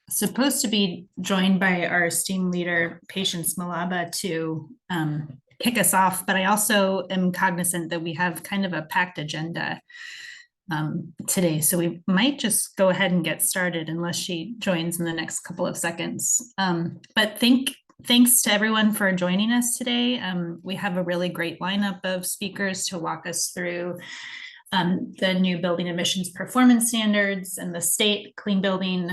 supposed to be joined by our esteemed leader, Patience Malaba, to kick us off, but I also am cognizant that we have kind of a packed agenda today. So we might just go ahead and get started unless she joins in the next couple of seconds. But thanks to everyone for joining us today. We have a really great lineup of speakers to walk us through the new building emissions performance standards and the state clean building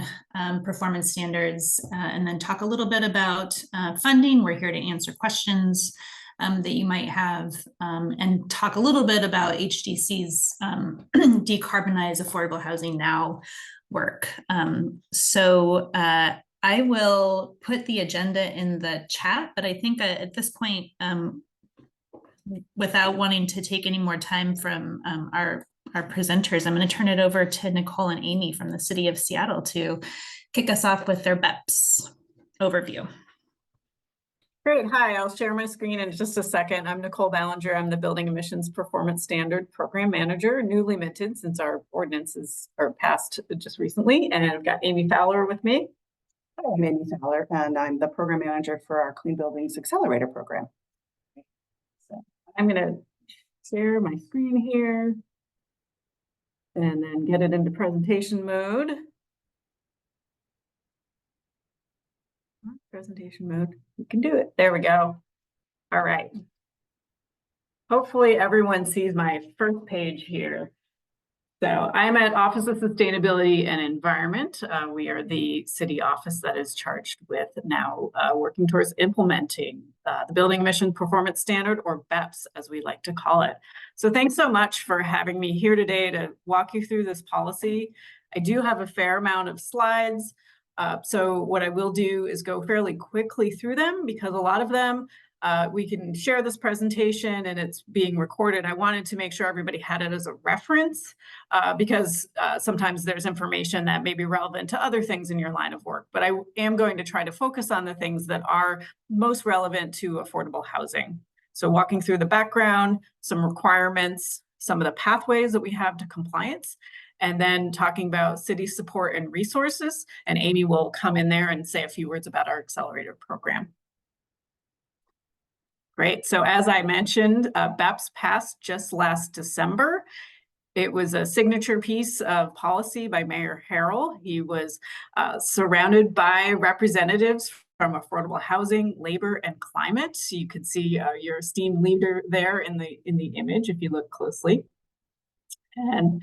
performance standards, and then talk a little bit about funding. We're here to answer questions that you might have, and talk a little bit about HDC's Decarbonize Affordable Housing Now work. So I will put the agenda in the chat, but I think at this point, without wanting to take any more time from our presenters, I'm going to turn it over to Nicole and Amy from the City of Seattle to kick us off with their BEPS overview. Great. Hi, I'll share my screen in just a second. I'm Nicole Ballinger. I'm the Building Emissions Performance Standard Program Manager, newly minted since our ordinances are passed just recently. And I've got Amy Fowler with me. Hi, I'm Amy Fowler, and I'm the Program Manager for our Clean Buildings Accelerator Program. So I'm going to share my screen here and then get it into presentation mode. Presentation mode. You can do it. There we go. All right. Hopefully everyone sees my first page here. So I'm at Office of Sustainability and Environment. We are the city office that is charged with now working towards implementing the Building Emission Performance Standard, or BEPS, as we like to call it. So thanks so much for having me here today to walk you through this policy. I do have a fair amount of slides. So what I will do is go fairly quickly through them, because a lot of them we can share this presentation and it's being recorded. I wanted to make sure everybody had it as a reference because sometimes there's information that may be relevant to other things in your line of work. But I am going to try to focus on the things that are most relevant to affordable housing. So walking through the background, some requirements, some of the pathways that we have to compliance, and then talking about city support and resources. And Amy will come in there and say a few words about our accelerator program. Great. So as I mentioned, BEPS passed just last December. It was a signature piece of policy by Mayor Harrell. He was surrounded by representatives from affordable housing, labor, and climate. So you can see your esteemed leader there in the image if you look closely. And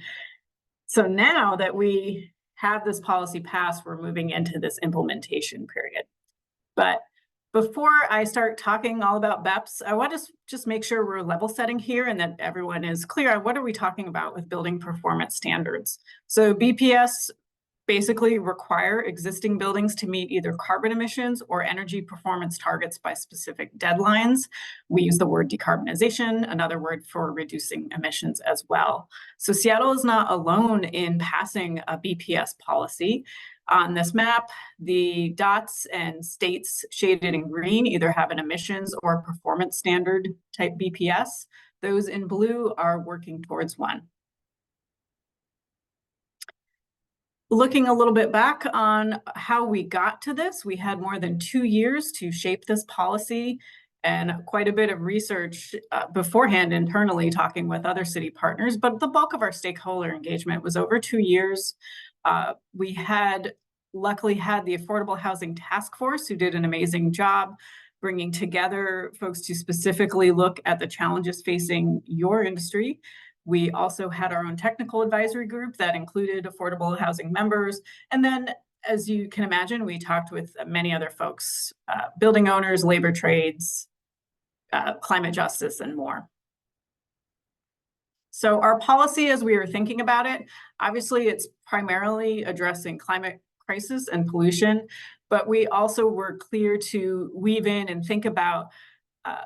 so now that we have this policy passed, we're moving into this implementation period. But before I start talking all about BEPS, I want to just make sure we're level setting here and that everyone is clear on what are we talking about with building performance standards. So BPS basically require existing buildings to meet either carbon emissions or energy performance targets by specific deadlines. We use the word decarbonization, another word for reducing emissions as well. So Seattle is not alone in passing a BPS policy. On this map, the dots and states shaded in green either have an emissions or performance standard type BPS. Those in blue are working towards one. Looking a little bit back on how we got to this, we had more than 2 years to shape this policy and quite a bit of research beforehand internally, talking with other city partners, but the bulk of our stakeholder engagement was over 2 years. We had luckily had the Affordable Housing Task Force, who did an amazing job bringing together folks to specifically look at the challenges facing your industry. We also had our own technical advisory group that included affordable housing members. And then, as you can imagine, we talked with many other folks, building owners, labor trades, climate justice, and more. So our policy, as we were thinking about it, obviously it's primarily addressing climate crisis and pollution, but we also were clear to weave in and think about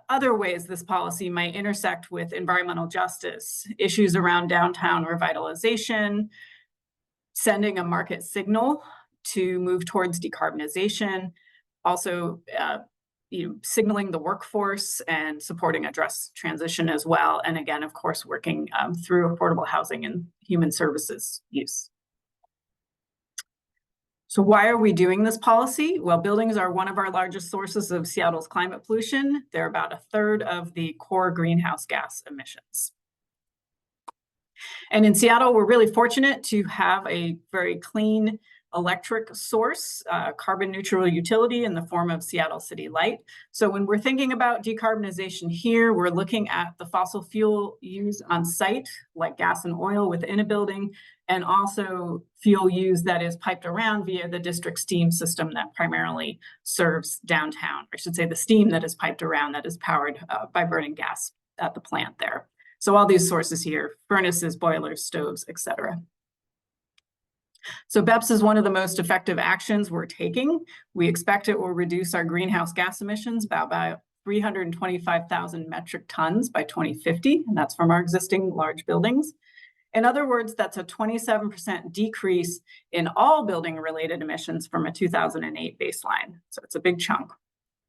other ways this policy might intersect with environmental justice, issues around downtown revitalization, sending a market signal to move towards decarbonization, also signaling the workforce and supporting a just transition as well. And again, of course, working through affordable housing and human services use. So why are we doing this policy? Well, buildings are one of our largest sources of Seattle's climate pollution. They're about a third of the core greenhouse gas emissions. And in Seattle, we're really fortunate to have a very clean electric source, carbon neutral utility in the form of Seattle City Light. So when we're thinking about decarbonization here, we're looking at the fossil fuel used on site, like gas and oil within a building, and also fuel used that is piped around via the district steam system that primarily serves downtown. I should say the steam that is piped around that is powered by burning gas at the plant there. So all these sources here, furnaces, boilers, stoves, etc. So BEPS is one of the most effective actions we're taking. We expect it will reduce our greenhouse gas emissions by about 325,000 metric tons by 2050, and that's from our existing large buildings. In other words, that's a 27% decrease in all building-related emissions from a 2008 baseline. So it's a big chunk.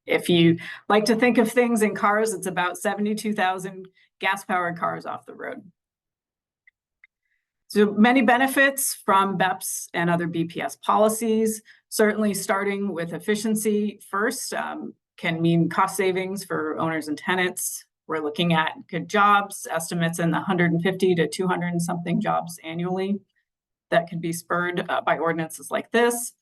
If you like to think of things in cars, it's about 72,000 gas-powered cars off the road. So many benefits from BEPS and other BPS policies, certainly starting with efficiency first, can mean cost savings for owners and tenants. We're looking at good jobs, estimates in the 150 to 200 and something jobs annually that could be spurred by ordinances like this.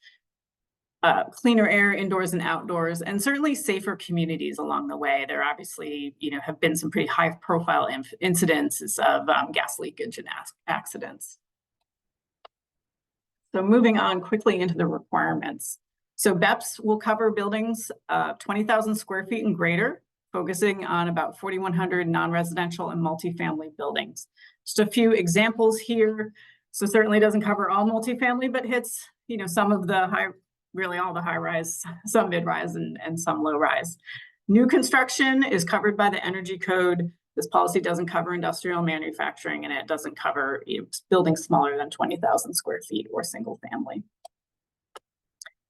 Cleaner air indoors and outdoors, and certainly safer communities along the way. There obviously, have been some pretty high profile incidences of gas leakage and accidents. So moving on quickly into the requirements. So BEPS will cover buildings 20,000 square feet and greater, focusing on about 4,100 non-residential and multifamily buildings. Just a few examples here. So certainly doesn't cover all multifamily, but hits, some of the really all the high rise, some mid rise and some low rise. New construction is covered by the energy code. This policy doesn't cover industrial manufacturing, and it doesn't cover buildings smaller than 20,000 square feet or single family.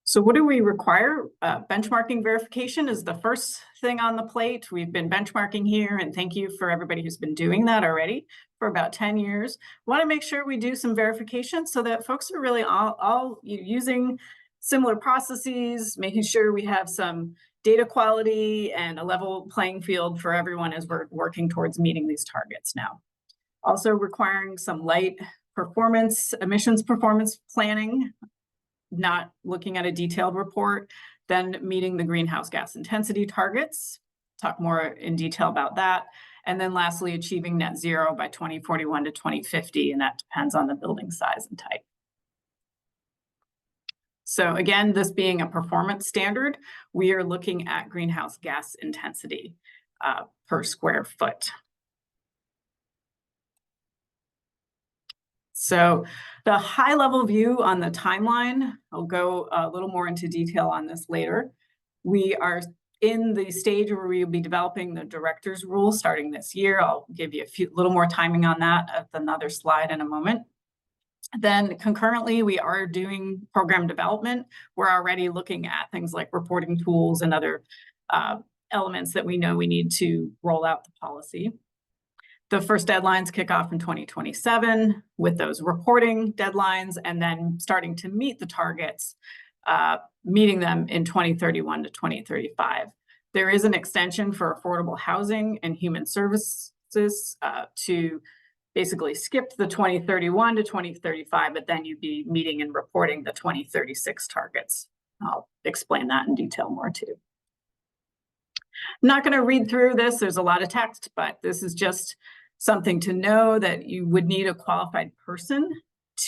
So what do we require? Benchmarking verification is the first thing on the plate. We've been benchmarking here, and thank you for everybody who's been doing that already for about 10 years. We want to make sure we do some verification so that folks are really all using similar processes, making sure we have some data quality and a level playing field for everyone as we're working towards meeting these targets now. Also requiring some light performance, emissions performance planning, not looking at a detailed report, then meeting the greenhouse gas intensity targets, talk more in detail about that. And then lastly, achieving net zero by 2041 to 2050, and that depends on the building size and type. So again, this being a performance standard, we are looking at greenhouse gas intensity per square foot. So the high level view on the timeline, I'll go a little more into detail on this later. We are in the stage where we will be developing the director's rule starting this year. I'll give you a little more timing on that at another slide in a moment. Then concurrently, we are doing program development. We're already looking at things like reporting tools and other elements that we know we need to roll out the policy. The first deadlines kick off in 2027 with those reporting deadlines, and then starting to meet the targets, meeting them in 2031 to 2035. There is an extension for affordable housing and human services to basically skip the 2031 to 2035, but then you'd be meeting and reporting the 2036 targets. I'll explain that in detail more too. I'm not going to read through this. There's a lot of text, but this is just something to know that you would need a qualified person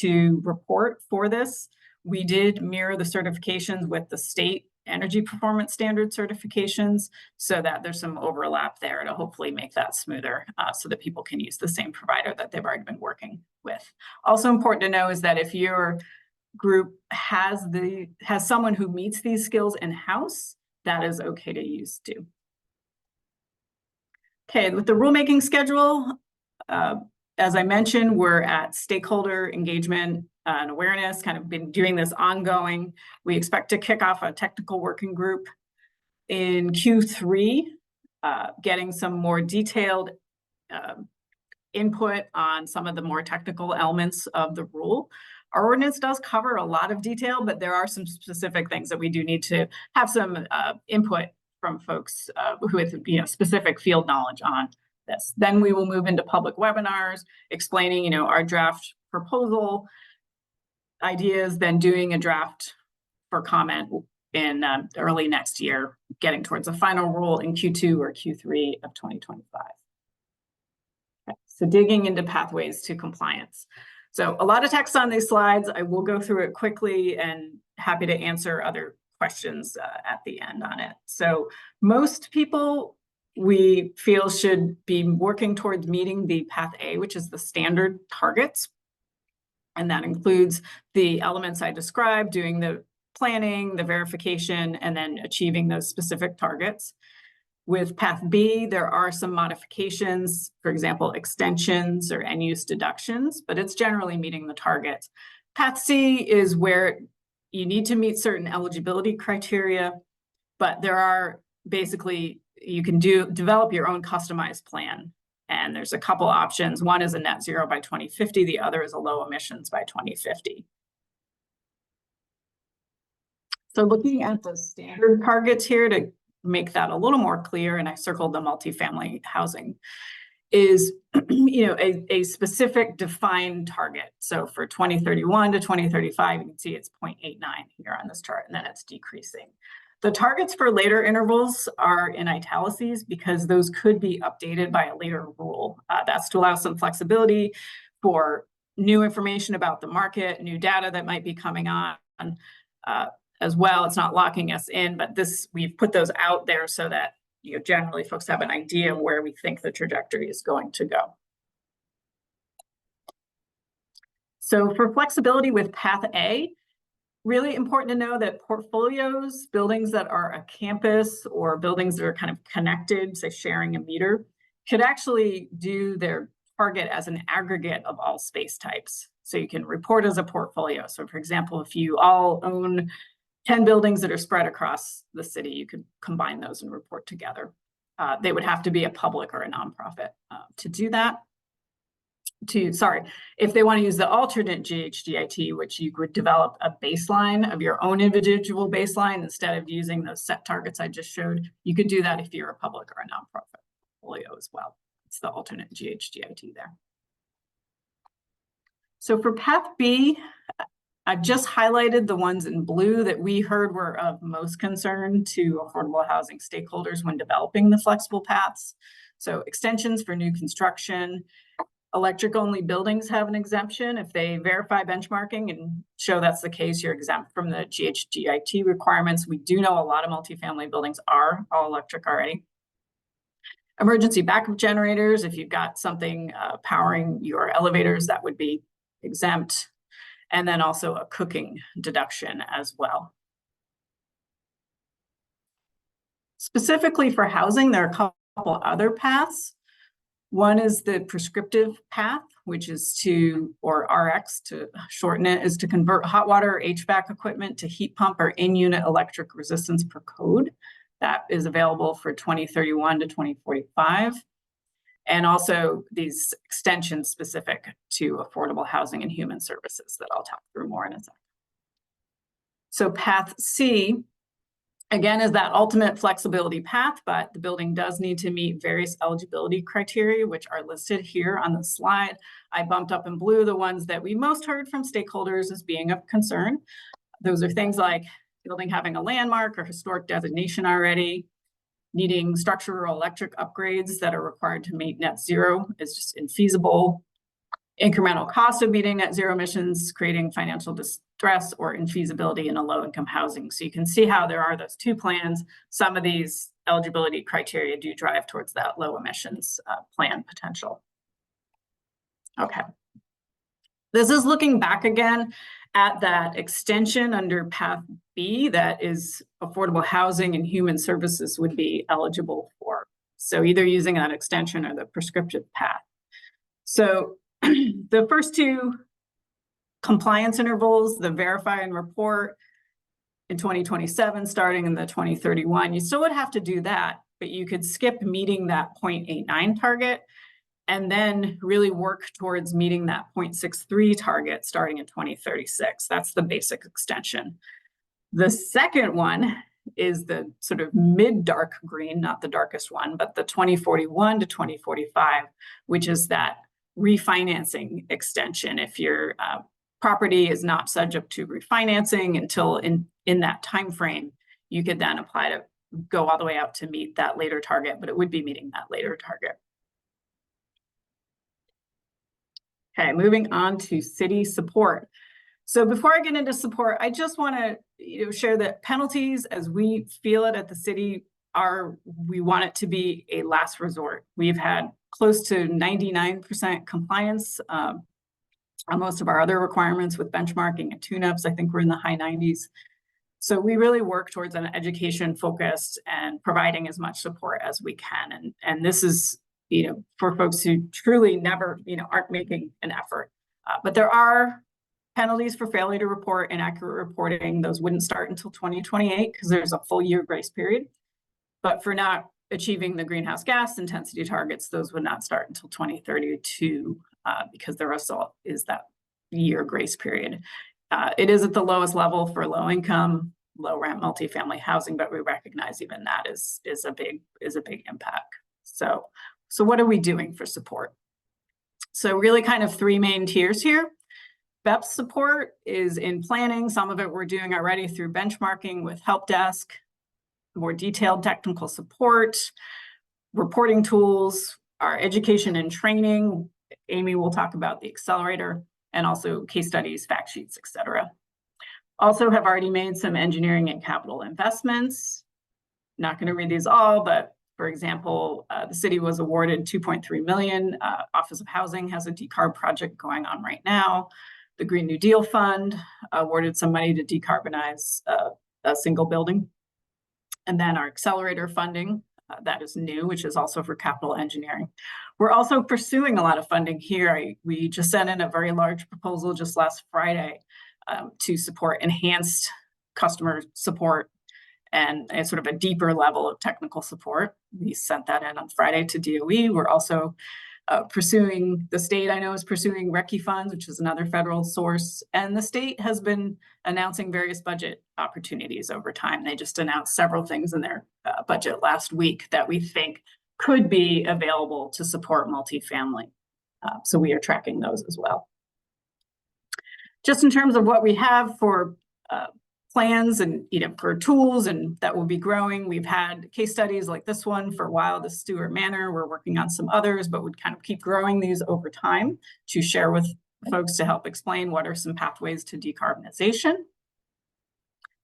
to report for this. We did mirror the certifications with the state energy performance standard certifications so that there's some overlap there to hopefully make that smoother so that people can use the same provider that they've already been working with. Also important to know is that if your group has someone who meets these skills in-house, that is okay to use too. Okay, with the rulemaking schedule, as I mentioned, we're at stakeholder engagement and awareness, kind of been doing this ongoing. We expect to kick off a technical working group in Q3, getting some more detailed input on some of the more technical elements of the rule. Our ordinance does cover a lot of detail, but there are some specific things that we do need to have some input from folks with specific field knowledge on this. Then we will move into public webinars, explaining our draft proposal ideas, then doing a draft for comment in early next year, getting towards a final rule in Q2 or Q3 of 2025. Okay, so digging into pathways to compliance. So a lot of text on these slides. I will go through it quickly and happy to answer other questions at the end on it. So most people we feel should be working towards meeting the Path A, which is the standard targets. And that includes the elements I described, doing the planning, the verification, and then achieving those specific targets. With Path B, there are some modifications, for example, extensions or end-use deductions, but it's generally meeting the targets. Path C is where you need to meet certain eligibility criteria, but there are basically, you can develop your own customized plan. And there's a couple options. One is a net zero by 2050. The other is a low emissions by 2050. So looking at the standard targets here to make that a little more clear, and I circled the multifamily housing, is a specific defined target. So for 2031 to 2035, you can see it's 0.89 here on this chart, and then it's decreasing. The targets for later intervals are in italics because those could be updated by a later rule. That's to allow some flexibility for new information about the market, new data that might be coming on as well. It's not locking us in, but we've put those out there so that generally folks have an idea of where we think the trajectory is going to go. So for flexibility with Path A, really important to know that portfolios, buildings that are a campus or buildings that are kind of connected, say sharing a meter, could actually do their target as an aggregate of all space types. So you can report as a portfolio. So for example, if you all own 10 buildings that are spread across the city, you could combine those and report together. They would have to be a public or a nonprofit to do that. If they want to use the alternate GHGIT, which you would develop a baseline of your own individual baseline instead of using those set targets I just showed, you could do that if you're a public or a nonprofit portfolio as well. It's the alternate GHGIT there. So for Path B, I've just highlighted the ones in blue that we heard were of most concern to affordable housing stakeholders when developing the flexible paths. So extensions for new construction. Electric-only buildings have an exemption. If they verify benchmarking and show that's the case, you're exempt from the GHGIT requirements. We do know a lot of multifamily buildings are all electric already. Emergency backup generators, if you've got something powering your elevators, that would be exempt. And then also a cooking deduction as well. Specifically for housing, there are a couple other paths. One is the prescriptive path, which is or RX to shorten it, is to convert hot water or HVAC equipment to heat pump or in-unit electric resistance per code. That is available for 2031 to 2045. And also these extensions specific to affordable housing and human services that I'll talk through more in a second. So Path C, again, is that ultimate flexibility path, but the building does need to meet various eligibility criteria, which are listed here on the slide. I bumped up in blue the ones that we most heard from stakeholders as being of concern. Those are things like building having a landmark or historic designation already, needing structural electric upgrades that are required to meet net zero is just infeasible. Incremental cost of meeting net zero emissions, creating financial distress or infeasibility in a low-income housing. So you can see how there are those two plans. Some of these eligibility criteria do drive towards that low emissions plan potential. Okay. This is looking back again at that extension under Path B that is affordable housing and human services would be eligible for. So either using that extension or the prescriptive path. So the first two compliance intervals, the verify and report in 2027, starting in the 2031, you still would have to do that, but you could skip meeting that 0.89 target and then really work towards meeting that 0.63 target starting in 2036. That's the basic extension. The second one is the sort of mid-dark green, not the darkest one, but the 2041 to 2045, which is that refinancing extension. If your property is not subject to refinancing until in that time frame, you could then apply to go all the way out to meet that later target, but it would be meeting that later target. Okay, moving on to city support. So before I get into support, I just want to share that penalties, as we feel it at the city, we want it to be a last resort. We've had close to 99% compliance on most of our other requirements with benchmarking and tune-ups. I think we're in the high 90s. So we really work towards an education focused and providing as much support as we can. And this is, for folks who truly never, aren't making an effort. But there are penalties for failure to report inaccurate reporting. Those wouldn't start until 2028 because there's a full year grace period. But for not achieving the greenhouse gas intensity targets, those would not start until 2032 because the result is that year grace period. It is at the lowest level for low income, low rent multifamily housing, but we recognize even that is a big impact. So what are we doing for support? So really kind of three main tiers here. BEPS support is in planning. Some of it we're doing already through benchmarking with help desk, more detailed technical support, reporting tools, our education and training. Amy will talk about the accelerator, and also case studies, fact sheets, etc. Also have already made some engineering and capital investments. Not going to read these all, but for example, the city was awarded $2.3 million. Office of Housing has a decarb project going on right now. The Green New Deal Fund awarded some money to decarbonize a single building. And then our accelerator funding, that is new, which is also for capital engineering. We're also pursuing a lot of funding here. We just sent in a very large proposal just last Friday to support enhanced customer support and sort of a deeper level of technical support. We sent that in on Friday to DOE. We're also pursuing, the state I know is pursuing RECI funds, which is another federal source. And the state has been announcing various budget opportunities over time. They just announced several things in their budget last week that we think could be available to support multifamily. So we are tracking those as well. Just in terms of what we have for plans and for tools, and that will be growing. We've had case studies like this one for a while, the Stewart Manor. We're working on some others, but would kind of keep growing these over time to share with folks to help explain what are some pathways to decarbonization.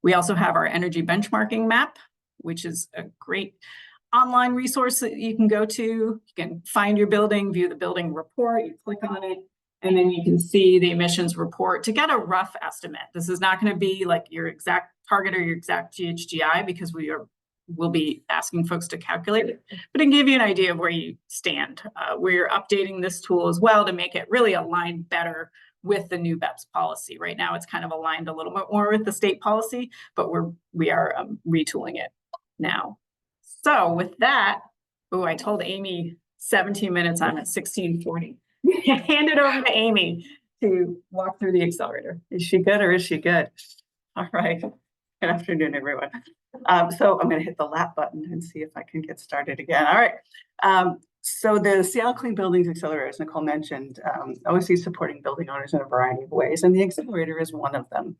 We also have our energy benchmarking map, which is a great online resource that you can go to. You can find your building, view the building report, you click on it, and then you can see the emissions report to get a rough estimate. This is not going to be like your exact target or your exact GHGI because we'll be asking folks to calculate it, but it can give you an idea of where you stand. We're updating this tool as well to make it really align better with the new BEPS policy. Right now, it's kind of aligned a little bit more with the state policy, but we are retooling it now. So with that, I told Amy 17 minutes. I'm at 16:40. Hand it over to Amy to walk through the accelerator. Is she good or is she good? All right. Good afternoon, everyone. So I'm going to hit the lap button and see if I can get started again. All right. So the Seattle Clean Buildings Accelerator, as Nicole mentioned, OSC is supporting building owners in a variety of ways, and the accelerator is one of them.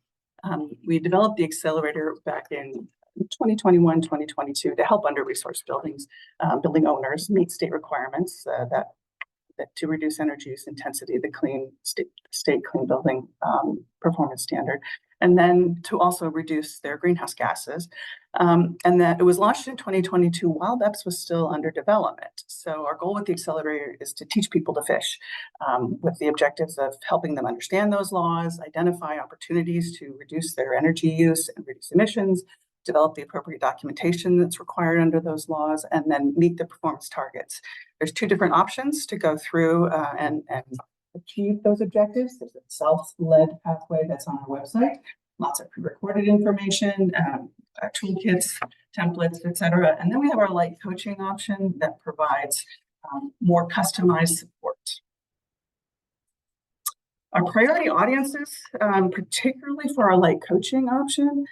We developed the accelerator back in 2021, 2022 to help under-resourced building owners meet state requirements that to reduce energy use intensity, the state clean building performance standard, and then to also reduce their greenhouse gases. And that it was launched in 2022 while BEPS was still under development. So our goal with the accelerator is to teach people to fish with the objectives of helping them understand those laws, identify opportunities to reduce their energy use and reduce emissions, develop the appropriate documentation that's required under those laws, and then meet the performance targets. There's two different options to go through and achieve those objectives. There's a self-led pathway that's on our website, lots of pre-recorded information, toolkits, templates, etc. And then we have our light coaching option that provides more customized support. Our priority audiences, particularly for our light coaching option,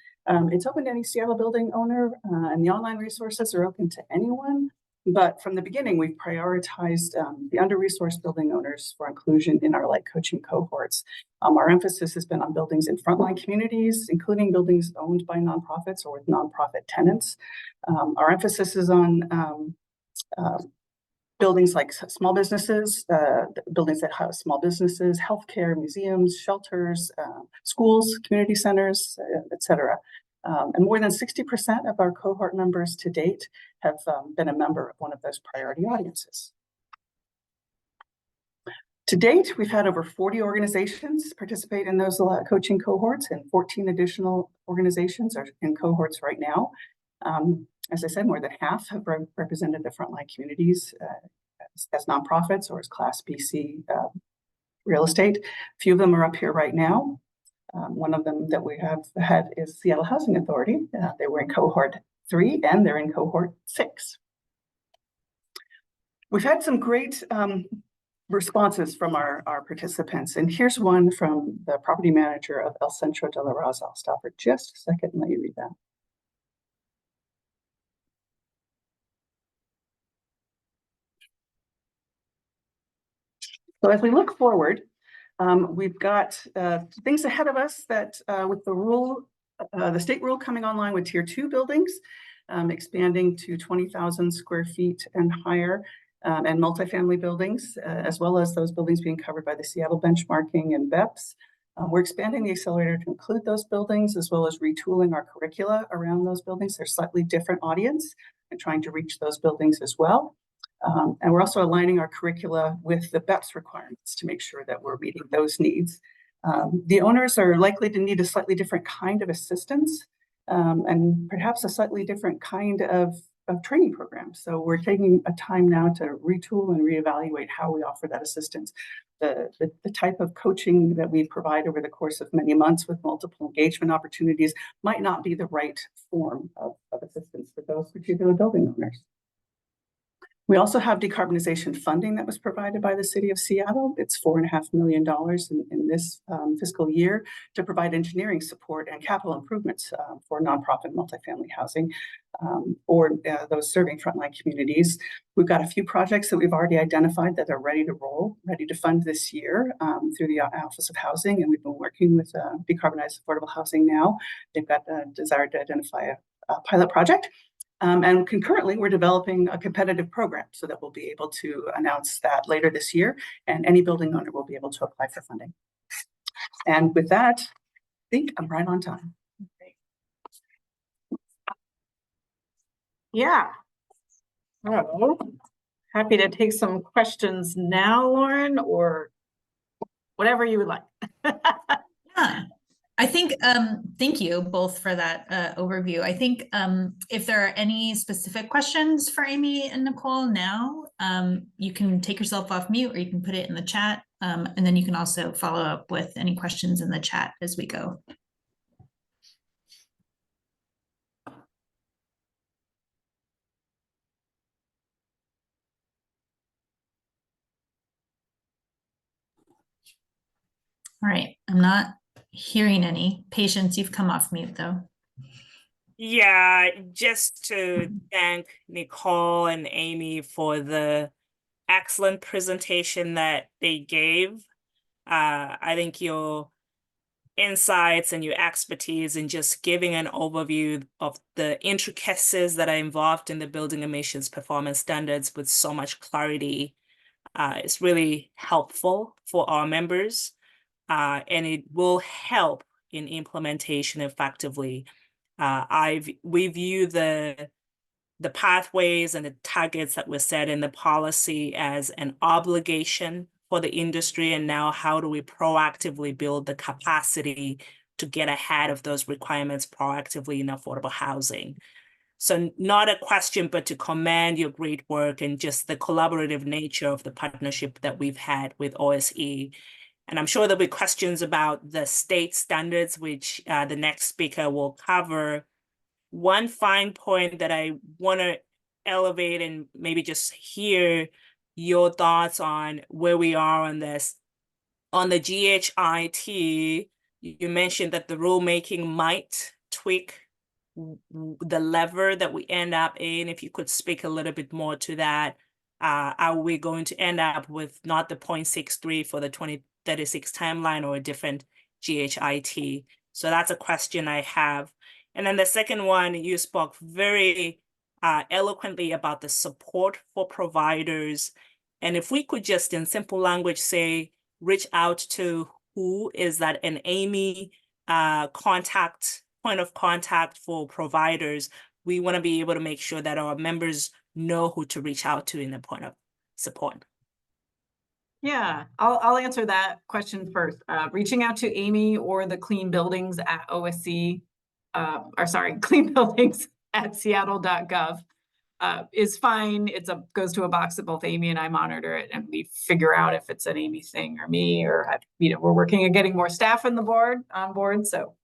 it's open to any Seattle building owner, and the online resources are open to anyone. But from the beginning, we've prioritized the under-resourced building owners for inclusion in our light coaching cohorts. Our emphasis has been on buildings in frontline communities, including buildings owned by nonprofits or with nonprofit tenants. Our emphasis is on buildings like small businesses, buildings that house small businesses, healthcare, museums, shelters, schools, community centers, et cetera. And more than 60% of our cohort members to date have been a member of one of those priority audiences. To date, we've had over 40 organizations participate in those coaching cohorts, and 14 additional organizations are in cohorts right now. As I said, more than half have represented the frontline communities as nonprofits or as Class BC real estate. A few of them are up here right now. One of them that we have had is Seattle Housing Authority. They were in cohort 3 and they're in cohort 6. We've had some great responses from our participants. And here's one from the property manager of El Centro de la Raza. I'll stop for just a second and let you read that. So as we look forward, we've got things ahead of us that with the rule, the state rule coming online with tier 2 buildings, expanding to 20,000 square feet and higher, and multifamily buildings, as well as those buildings being covered by the Seattle benchmarking and BEPS. We're expanding the accelerator to include those buildings, as well as retooling our curricula around those buildings. They're slightly different audience and trying to reach those buildings as well. And we're also aligning our curricula with the BEPS requirements to make sure that we're meeting those needs. The owners are likely to need a slightly different kind of assistance, and perhaps a slightly different kind of training program. So we're taking a time now to retool and reevaluate how we offer that assistance. The type of coaching that we provide over the course of many months with multiple engagement opportunities might not be the right form of assistance for those particular building owners. We also have decarbonization funding that was provided by the City of Seattle. It's $4.5 million in this fiscal year to provide engineering support and capital improvements for nonprofit multifamily housing or those serving frontline communities. We've got a few projects that we've already identified that are ready to roll, ready to fund this year through the Office of Housing, and we've been working with Decarbonize Affordable Housing Now. They've got a desire to identify a pilot project. And concurrently, we're developing a competitive program so that we'll be able to announce that later this year, and any building owner will be able to apply for funding. And with that, I think I'm right on time. Yeah. Oh, happy to take some questions now, Lauren, or whatever you would like. Yeah. I think, thank you both for that overview. I think if there are any specific questions for Amy and Nicole now, you can take yourself off mute or you can put it in the chat. And then you can also follow up with any questions in the chat as we go. All right, I'm not hearing any. Patience, you've come off mute though. Yeah, just to thank Nicole and Amy for the excellent presentation that they gave. I think your insights and your expertise in just giving an overview of the intricacies that are involved in the building emissions performance standards with so much clarity is really helpful for our members. And it will help in implementation effectively. We view the pathways and the targets that were set in the policy as an obligation for the industry, and now how do we proactively build the capacity to get ahead of those requirements proactively in affordable housing. So not a question, but to commend your great work and just the collaborative nature of the partnership that we've had with OSE. And I'm sure there'll be questions about the state standards, which the next speaker will cover. One fine point that I want to elevate and maybe just hear your thoughts on where we are on this. On the GHIT, you mentioned that the rulemaking might tweak the lever that we end up in. If you could speak a little bit more to that, are we going to end up with not the 0.63 for the 2036 timeline or a different GHIT? So that's a question I have. And then the second one, you spoke very eloquently about the support for providers. And if we could just in simple language say, reach out to who is that an Amy point of contact for providers, we want to be able to make sure that our members know who to reach out to in the point of support. Yeah, I'll answer that question first. Reaching out to Amy or the Clean Buildings at OSC, or sorry, Clean Buildings at seattle.gov is fine. Goes to a box that both Amy and I monitor it, and we figure out if it's an Amy thing or me, or we're working on getting more staff on board. So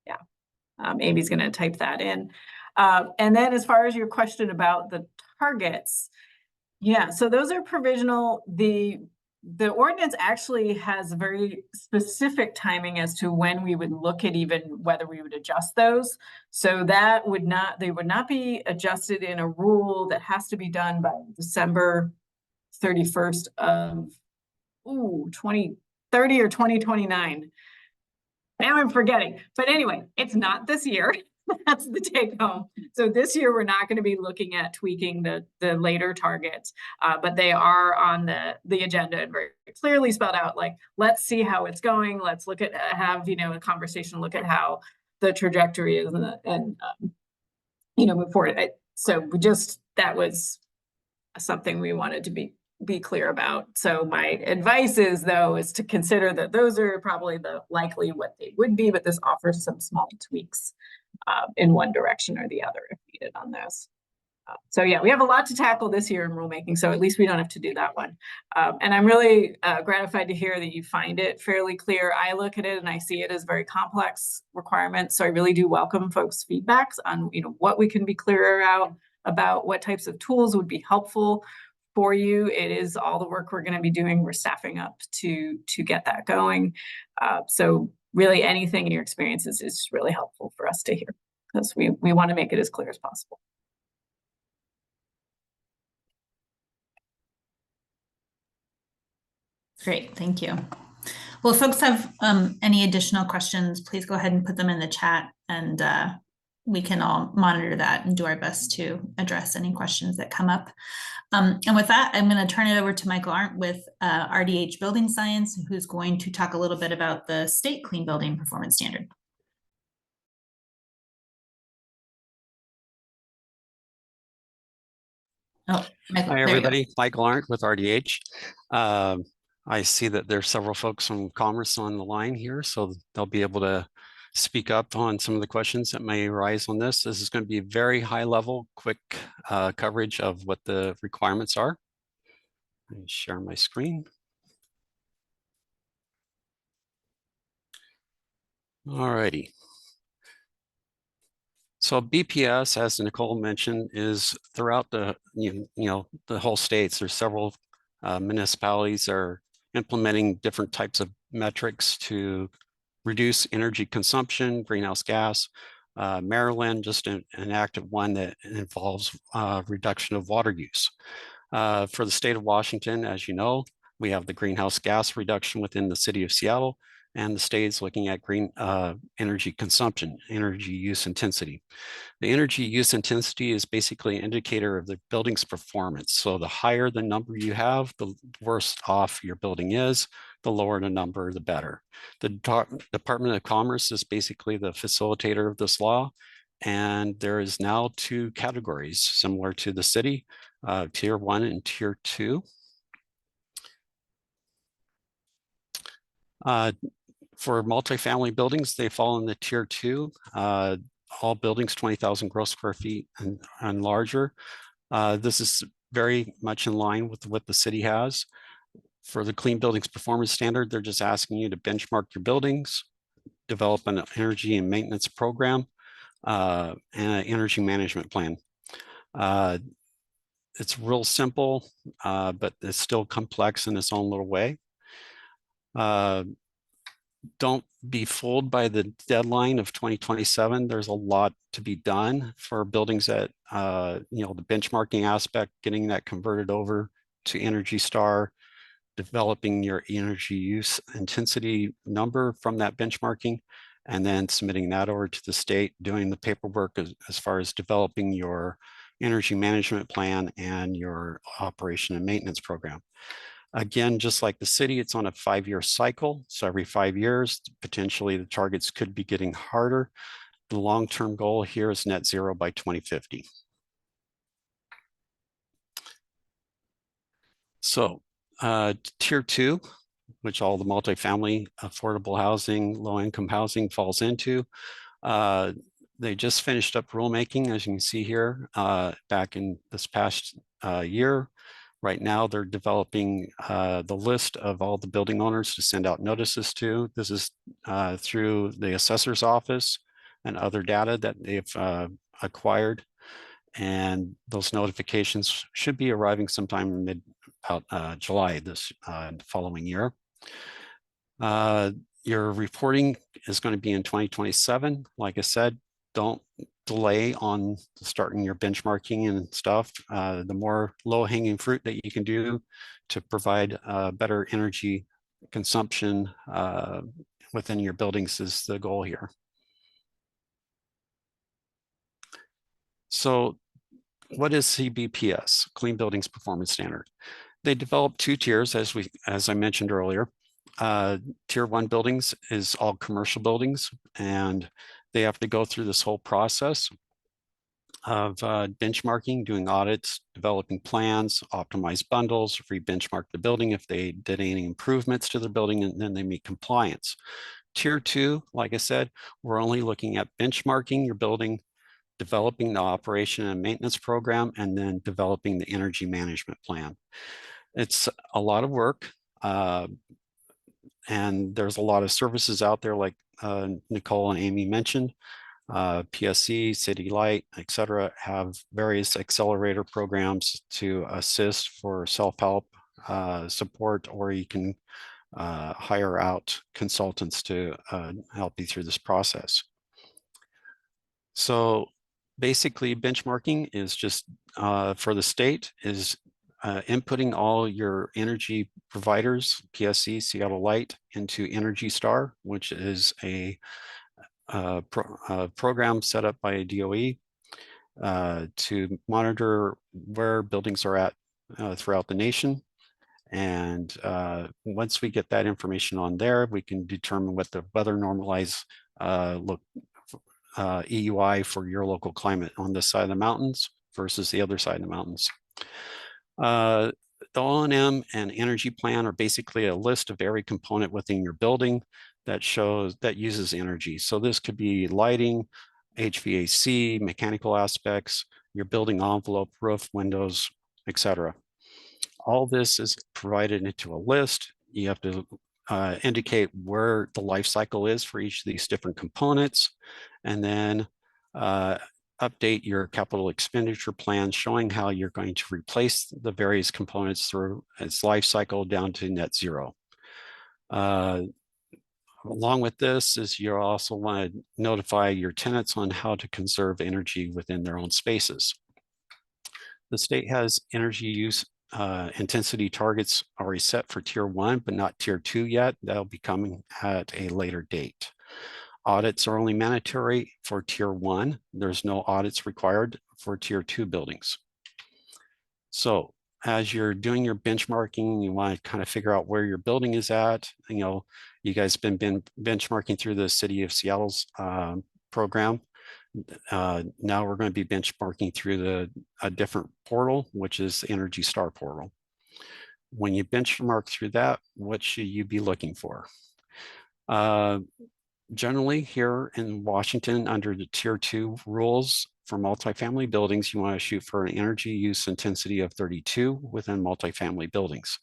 yeah, Amy's going to type that in. And then as far as your question about the targets, yeah, so those are provisional. The ordinance actually has very specific timing as to when we would look at even whether we would adjust those. So they would not be adjusted in a rule that has to be done by December 31st of 2030 or 2029. Now I'm forgetting, but anyway, it's not this year. That's the take home. So this year, we're not going to be looking at tweaking the later targets, but they are on the agenda and very clearly spelled out, like, let's see how it's going. Let's look at, have, a conversation, look at how the trajectory is and move forward. So that was something we wanted to be clear about. So my advice is to consider that those are probably likely what they would be, but this offers some small tweaks in one direction or the other if needed on those. So yeah, we have a lot to tackle this year in rulemaking, so at least we don't have to do that one. And I'm really gratified to hear that you find it fairly clear. I look at it and I see it as very complex requirements, so I really do welcome folks' feedbacks on what we can be clearer about what types of tools would be helpful for you. It is all the work we're going to be doing. We're staffing up to get that going. So really anything in your experiences is really helpful for us to hear, because we want to make it as clear as possible. Great, thank you. Well, if folks have any additional questions, please go ahead and put them in the chat, and we can all monitor that and do our best to address any questions that come up. And with that, I'm going to turn it over to Michael Arndt with RDH Building Science, who's going to talk a little bit about the state clean building performance standard. Oh, Michael, hi, everybody. Michael Arndt with RDH. I see that there's several folks from Commerce on the line here, so they'll be able to speak up on some of the questions that may arise on this. This is going to be a very high level, quick coverage of what the requirements are. Let me share my screen. All righty. So BPS, as Nicole mentioned, is throughout the the whole states. There's several municipalities are implementing different types of metrics to reduce energy consumption, greenhouse gas. Maryland just enacted one that involves reduction of water use. For the state of Washington, as you know, we have the greenhouse gas reduction within the city of Seattle, and the state is looking at green energy consumption, energy use intensity. The energy use intensity is basically an indicator of the building's performance. So the higher the number you have, the worse off your building is. The lower the number, the better. The Department of Commerce is basically the facilitator of this law. And there is now 2 categories similar to the city, Tier 1 and Tier 2. For multifamily buildings, they fall in the Tier 2. All buildings 20,000 gross square feet and larger. This is very much in line with what the city has. For the Clean Buildings Performance Standard, they're just asking you to benchmark your buildings, develop an energy and maintenance program, and an energy management plan. it's real simple, but it's still complex in its own little way. Don't be fooled by the deadline of 2027. There's a lot to be done for buildings that, the benchmarking aspect, getting that converted over to Energy Star, developing your energy use intensity number from that benchmarking, and then submitting that over to the state, doing the paperwork as far as developing your energy management plan and your operation and maintenance program. Again, just like the city, it's on a 5-year cycle. So every 5 years, potentially the targets could be getting harder. The long-term goal here is net zero by 2050. So tier 2, which all the multifamily affordable housing, low-income housing falls into. They just finished up rulemaking, as you can see here, back in this past year. Right now, they're developing the list of all the building owners to send out notices to. This is through the assessor's office and other data that they've acquired. And those notifications should be arriving sometime in about July this following year. Your reporting is going to be in 2027. Like I said, don't delay on starting your benchmarking and stuff. The more low-hanging fruit that you can do to provide better energy consumption within your buildings is the goal here. So what is CBPS, Clean Buildings Performance Standard? They developed 2 tiers, as I mentioned earlier. Tier 1 buildings is all commercial buildings, and they have to go through this whole process of benchmarking, doing audits, developing plans, optimize bundles, re-benchmark the building if they did any improvements to the building, and then they meet compliance. Tier 2, like I said, we're only looking at benchmarking your building, developing the operation and maintenance program, and then developing the energy management plan. It's a lot of work, and there's a lot of services out there like Nicole and Amy mentioned. PSC, City Light, et cetera, have various accelerator programs to assist for self-help support, or you can hire out consultants to help you through this process. So basically, benchmarking is just for the state is inputting all your energy providers, PSC, Seattle Light, into Energy Star, which is a program set up by DOE to monitor where buildings are at throughout the nation. And once we get that information on there, we can determine what the weather normalized EUI for your local climate on this side of the mountains versus the other side of the mountains. The O&M and energy plan are basically a list of every component within your building that uses energy. So this could be lighting, HVAC, mechanical aspects, your building envelope, roof, windows, etc. All this is provided into a list. You have to indicate where the life cycle is for each of these different components, and then update your capital expenditure plan showing how you're going to replace the various components through its life cycle down to net zero. Along with this is you also want to notify your tenants on how to conserve energy within their own spaces. The state has energy use intensity targets already set for tier 1, but not tier 2 yet. That'll be coming at a later date. Audits are only mandatory for tier 1. There's no audits required for tier 2 buildings. So as you're doing your benchmarking, you want to kind of figure out where your building is at. You guys have been benchmarking through the City of Seattle's program. Now we're going to be benchmarking through a different portal, which is the Energy Star portal. When you benchmark through that, what should you be looking for? Generally here in Washington, under the tier 2 rules for multifamily buildings, you want to shoot for an energy use intensity of 32 within multifamily buildings.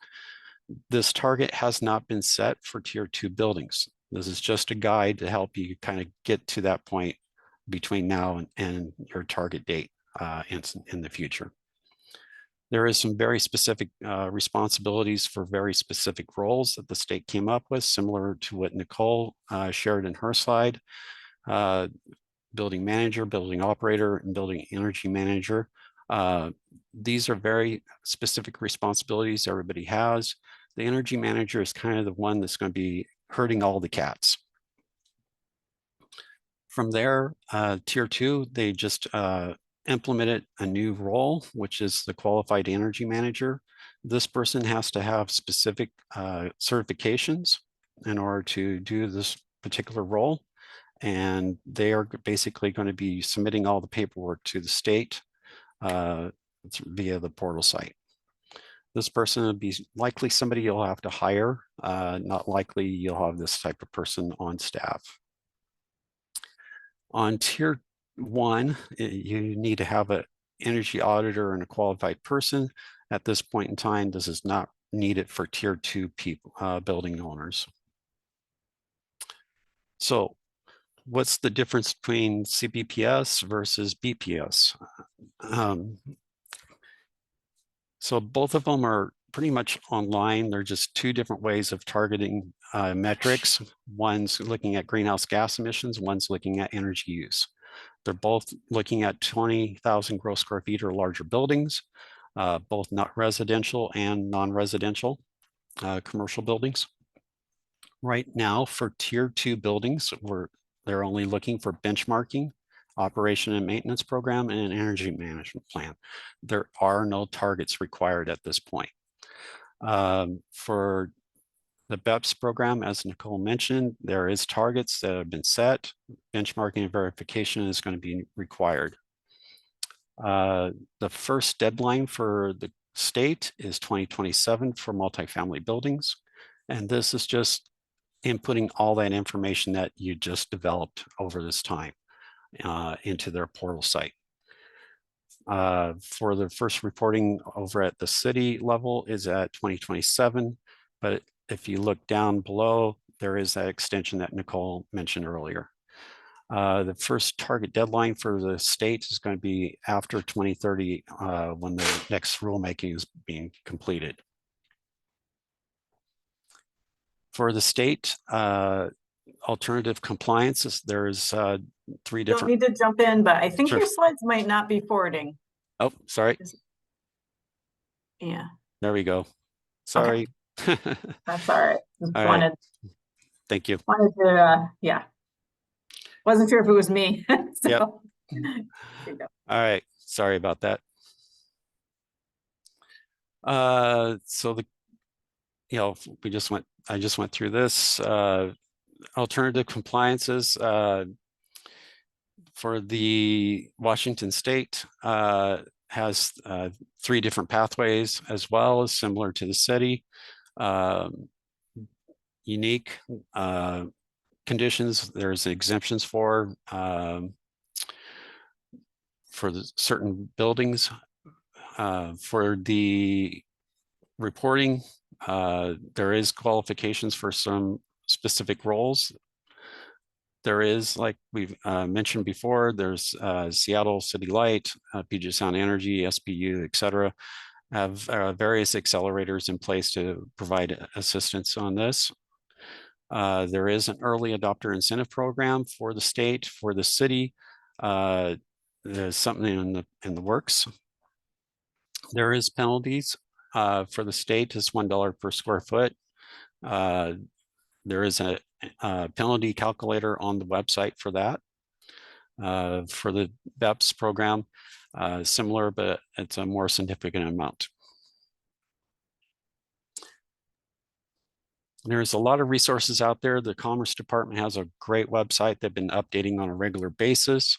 This target has not been set for tier 2 buildings. This is just a guide to help you kind of get to that point between now and your target date in the future. There is some very specific responsibilities for very specific roles that the state came up with, similar to what Nicole shared in her slide. Building manager, building operator, and building energy manager. These are very specific responsibilities everybody has. The energy manager is kind of the one that's going to be herding all the cats. From there, tier 2, they just implemented a new role, which is the qualified energy manager. This person has to have specific certifications in order to do this particular role. And they are basically going to be submitting all the paperwork to the state via the portal site. This person would be likely somebody you'll have to hire, not likely you'll have this type of person on staff. On tier 1, you need to have an energy auditor and a qualified person. At this point in time, this is not needed for tier 2 people, building owners. So what's the difference between CBPS versus BPS? So both of them are pretty much online. They're just two different ways of targeting metrics. One's looking at greenhouse gas emissions, one's looking at energy use. They're both looking at 20,000 gross square feet or larger buildings, both not residential and non-residential commercial buildings. Right now for tier 2 buildings, they're only looking for benchmarking, operation and maintenance program, and an energy management plan. There are no targets required at this point. For the BEPS program, as Nicole mentioned, there is targets that have been set. Benchmarking and verification is going to be required. The first deadline for the state is 2027 for multifamily buildings. And this is just inputting all that information that you just developed over this time into their portal site. For the first reporting over at the city level is at 2027, but if you look down below, there is that extension that Nicole mentioned earlier. The first target deadline for the state is going to be after 2030 when the next rulemaking is being completed. For the state, alternative compliances, there's 3 different. Don't need to jump in, but I think Sure. your slides might not be forwarding. Oh, sorry. Yeah, There we go. Sorry. that's all right. Just All right. wanted Thank you. to, yeah. Wasn't sure if it was me. So, Yep. there you go. All right. Sorry about that. So I just went through this. Alternative compliances for the Washington State has 3 different pathways as well, as similar to the city. Unique conditions, there's exemptions for the certain buildings. For the reporting, there is qualifications for some specific roles. There is, like we've mentioned before, there's Seattle City Light, Puget Sound Energy, SPU, et cetera, have various accelerators in place to provide assistance on this. There is an early adopter incentive program for the state, for the city. There's something in the works. There is penalties for the state. It's $1 per square foot. There is a penalty calculator on the website for that. For the BEPS program, similar, but it's a more significant amount. There's a lot of resources out there. The Commerce Department has a great website they've been updating on a regular basis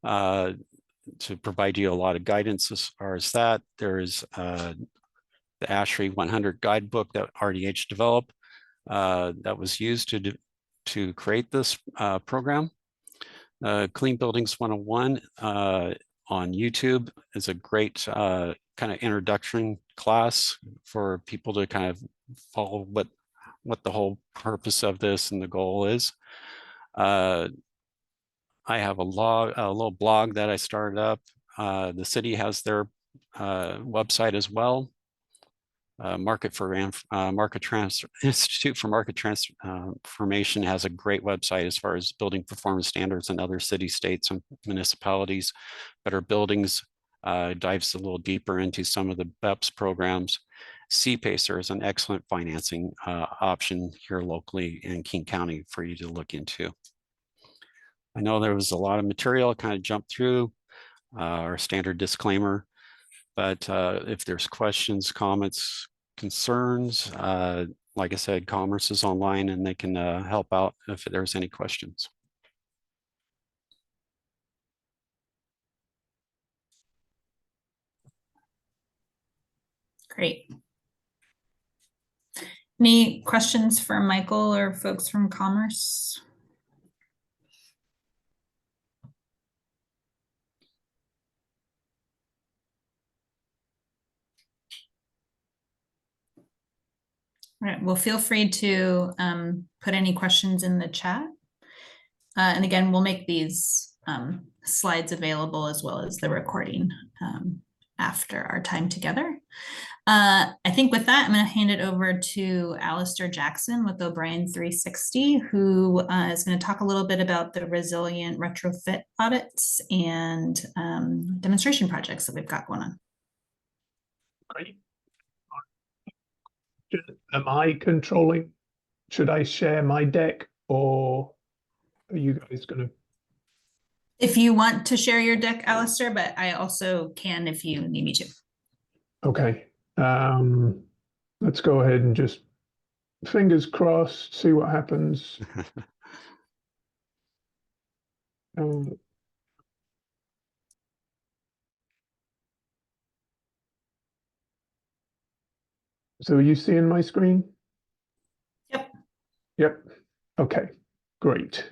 to provide you a lot of guidance as far as that. There's the ASHRAE 100 guidebook that RDH developed that was used to create this program. Clean Buildings 101 on YouTube is a great kind of introduction class for people to kind of follow what the whole purpose of this and the goal is. I have a little blog that I started up. The city has their website as well. Institute for Market Transformation has a great website as far as building performance standards in other cities, states, and municipalities. Better Buildings dives a little deeper into some of the BEPS programs. CPACER is an excellent financing option here locally in King County for you to look into. I know there was a lot of material kind of jumped through our standard disclaimer. But if there's questions, comments, concerns, like I said, Commerce is online and they can help out if there's any questions. Great. Any questions for Michael or folks from Commerce? All right, well, feel free to put any questions in the chat. And again, we'll make these slides available as well as the recording after our time together. I think with that, I'm going to hand it over to Alistair Jackson with O'Brien 360, who is going to talk a little bit about the resilient retrofit audits and demonstration projects that we've got going on. Great. Am I controlling? Should I share my deck or are you guys going to? If you want to share your deck, Alistair, but I also can if you need me to. Okay. Let's go ahead and just fingers crossed, see what happens. So are you seeing my screen? Yep. Yep. Okay, great.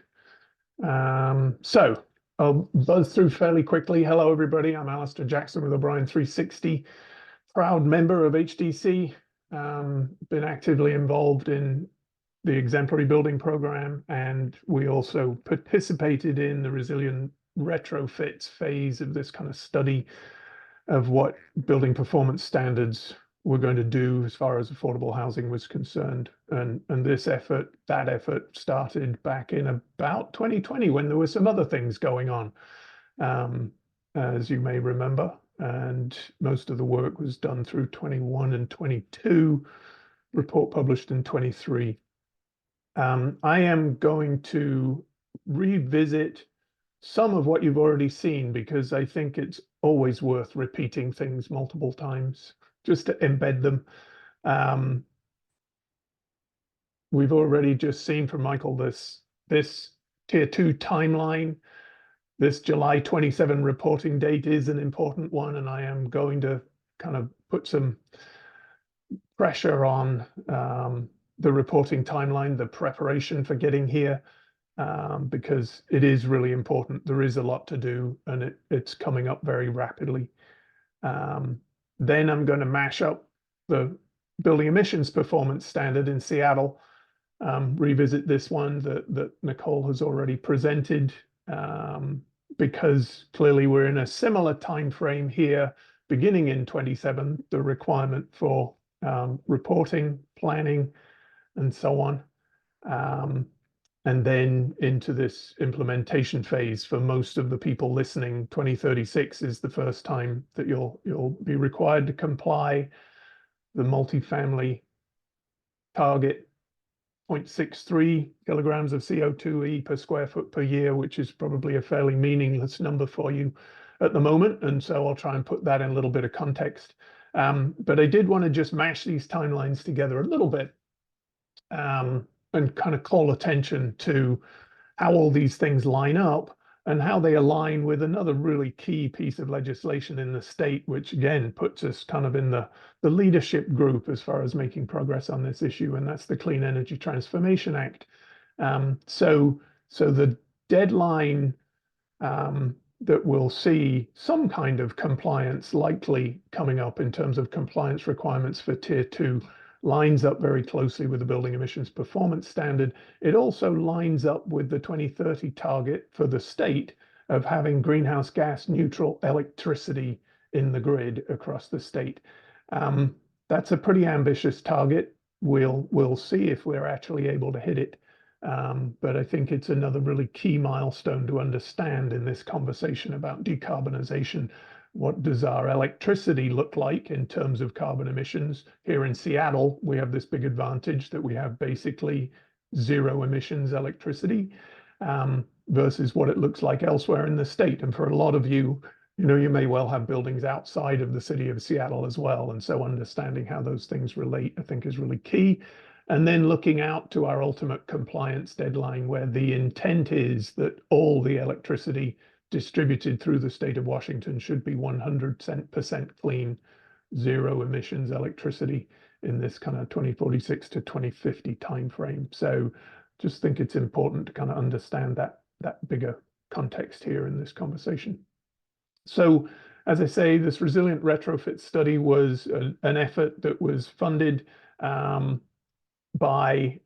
So I'll buzz through fairly quickly. Hello, everybody. I'm Alistair Jackson with O'Brien 360, proud member of HDC, been actively involved in the exemplary building program, and we also participated in the resilient retrofits phase of this kind of study of what building performance standards we're going to do as far as affordable housing was concerned. And that effort started back in about 2020 when there were some other things going on, as you may remember. And most of the work was done through 21 and 22, report published in 23. I am going to revisit some of what you've already seen because I think it's always worth repeating things multiple times just to embed them. We've already just seen from Michael this tier 2 timeline. This July 27 reporting date is an important one, and I am going to kind of put some pressure on the reporting timeline, the preparation for getting here, because it is really important. There is a lot to do, and it's coming up very rapidly. Then I'm going to mash up the building emissions performance standard in Seattle, revisit this one that Nicole has already presented, because clearly we're in a similar time frame here, beginning in 27, the requirement for reporting, planning, and so on. And then into this implementation phase for most of the people listening. 2036 is the first time that you'll be required to comply. The multifamily target 0.63 kilograms of CO2e per square foot per year, which is probably a fairly meaningless number for you at the moment. And so I'll try and put that in a little bit of context. But I did want to just mash these timelines together a little bit, and kind of call attention to how all these things line up and how they align with another really key piece of legislation in the state, which again puts us kind of in the leadership group as far as making progress on this issue, and that's the Clean Energy Transformation Act. So the deadline that we'll see some kind of compliance likely coming up in terms of compliance requirements for tier 2 lines up very closely with the building emissions performance standard. It also lines up with the 2030 target for the state of having greenhouse gas neutral electricity in the grid across the state. That's a pretty ambitious target. We'll see if we're actually able to hit it. But I think it's another really key milestone to understand in this conversation about decarbonization. What does our electricity look like in terms of carbon emissions? Here in Seattle, we have this big advantage that we have basically zero emissions electricity versus what it looks like elsewhere in the state. And for a lot of you, you may well have buildings outside of the city of Seattle as well. And so understanding how those things relate, I think, is really key. And then looking out to our ultimate compliance deadline, where the intent is that all the electricity distributed through the state of Washington should be 100% clean, zero emissions electricity in this kind of 2046 to 2050 timeframe. So just think it's important to kind of understand that bigger context here in this conversation. So as I say, this resilient retrofit study was an effort that was funded by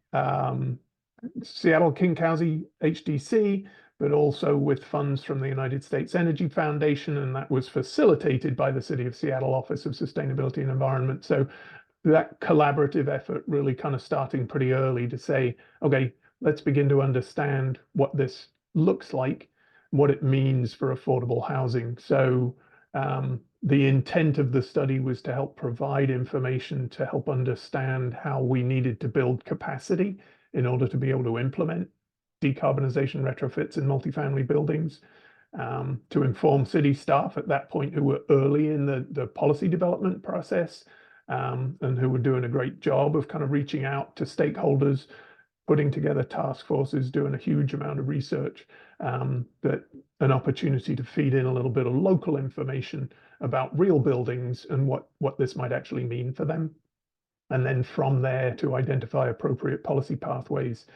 Seattle King County HDC, but also with funds from the United States Energy Foundation, and that was facilitated by the City of Seattle Office of Sustainability and Environment. So that collaborative effort really kind of starting pretty early to say, okay, let's begin to understand what this looks like, what it means for affordable housing. So the intent of the study was to help provide information to help understand how we needed to build capacity in order to be able to implement decarbonization retrofits in multifamily buildings, to inform city staff at that point who were early in the policy development process, and who were doing a great job of kind of reaching out to stakeholders, putting together task forces, doing a huge amount of research, that an opportunity to feed in a little bit of local information about real buildings and what this might actually mean for them. And then from there to identify appropriate policy pathways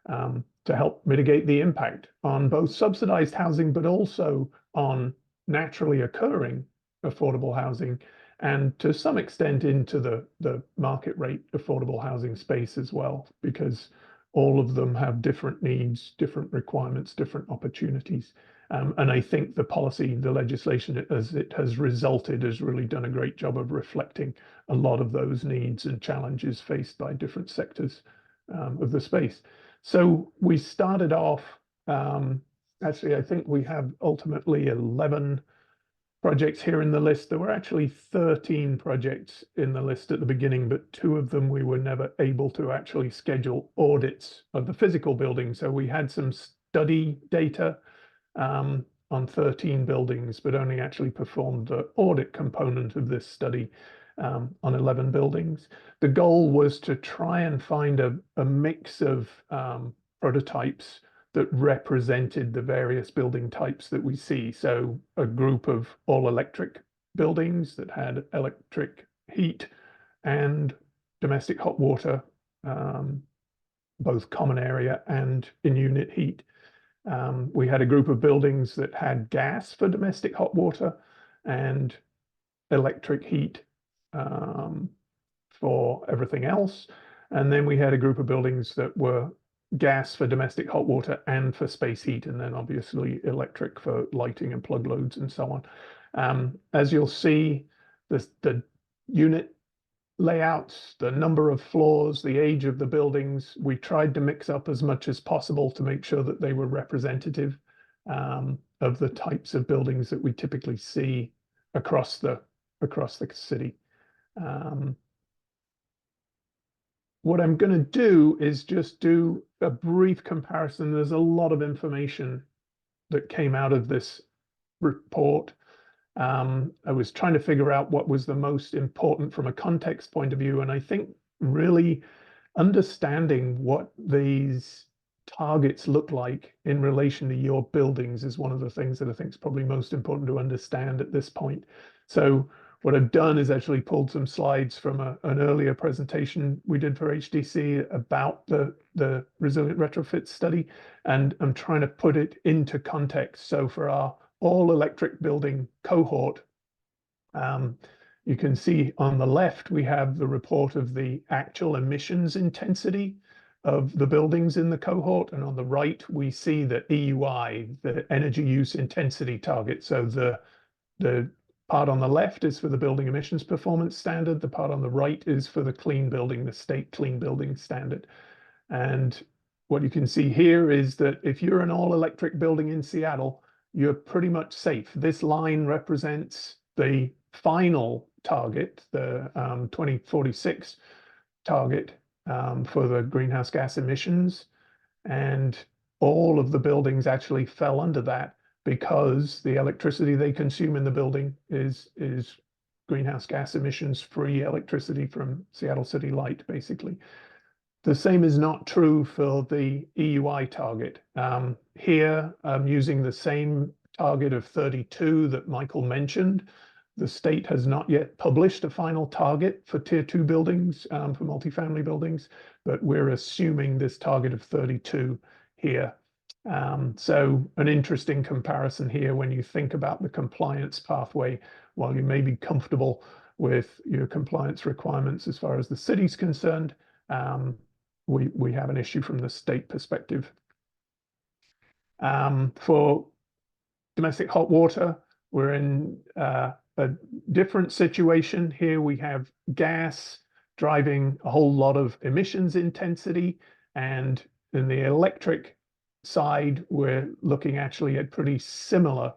to help mitigate the impact on both subsidized housing, but also on naturally occurring affordable housing, and to some extent into the market rate affordable housing space as well, because all of them have different needs, different requirements, different opportunities. And I think the policy, the legislation as it has resulted has really done a great job of reflecting a lot of those needs and challenges faced by different sectors of the space. So we started off, actually, I think we have ultimately 11 projects here in the list. There were actually 13 projects in the list at the beginning, but 2 of them we were never able to actually schedule audits of the physical building. So we had some study data on 13 buildings, but only actually performed the audit component of this study on 11 buildings. The goal was to try and find a mix of prototypes that represented the various building types that we see. So a group of all electric buildings that had electric heat and domestic hot water, both common area and in-unit heat. We had a group of buildings that had gas for domestic hot water and electric heat for everything else. And then we had a group of buildings that were gas for domestic hot water and for space heat, and then obviously electric for lighting and plug loads and so on. As you'll see, the unit layouts, the number of floors, the age of the buildings, we tried to mix up as much as possible to make sure that they were representative of the types of buildings that we typically see across the city. What I'm going to do is just do a brief comparison. There's a lot of information that came out of this report. I was trying to figure out what was the most important from a context point of view, and I think really understanding what these targets look like in relation to your buildings is one of the things that I think is probably most important to understand at this point. So what I've done is actually pulled some slides from an earlier presentation we did for HDC about the resilient retrofit study, and I'm trying to put it into context. So for our all electric building cohort, you can see on the left, we have the report of the actual emissions intensity of the buildings in the cohort. And on the right, we see the EUI, the energy use intensity target. So the part on the left is for the building emissions performance standard. The part on the right is for the clean building, the state clean building standard. And what you can see here is that if you're an all-electric building in Seattle, you're pretty much safe. This line represents the final target, the 2046 target for the greenhouse gas emissions. And all of the buildings actually fell under that because the electricity they consume in the building is greenhouse gas emissions free electricity from Seattle City Light, basically. The same is not true for the EUI target. Here, I'm using the same target of 32 that Michael mentioned. The state has not yet published a final target for tier 2 buildings, for multifamily buildings, but we're assuming this target of 32 here. So an interesting comparison here when you think about the compliance pathway. While you may be comfortable with your compliance requirements as far as the city's concerned, we have an issue from the state perspective. For domestic hot water, we're in a different situation. Here we have gas driving a whole lot of emissions intensity, and in the electric side, we're looking actually at pretty similar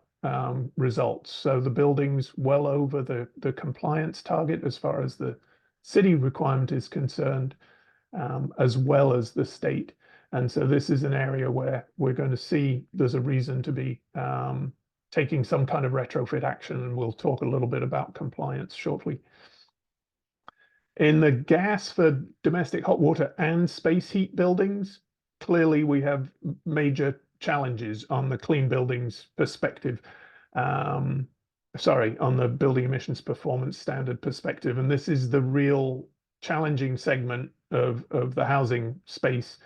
results. So the building's well over the compliance target as far as the city requirement is concerned, as well as the state. And so this is an area where we're going to see there's a reason to be taking some kind of retrofit action, and we'll talk a little bit about compliance shortly. In the gas for domestic hot water and space heat buildings, clearly we have major challenges on the clean buildings perspective. Sorry, on the building emissions performance standard perspective. And this is the real challenging segment of the housing space,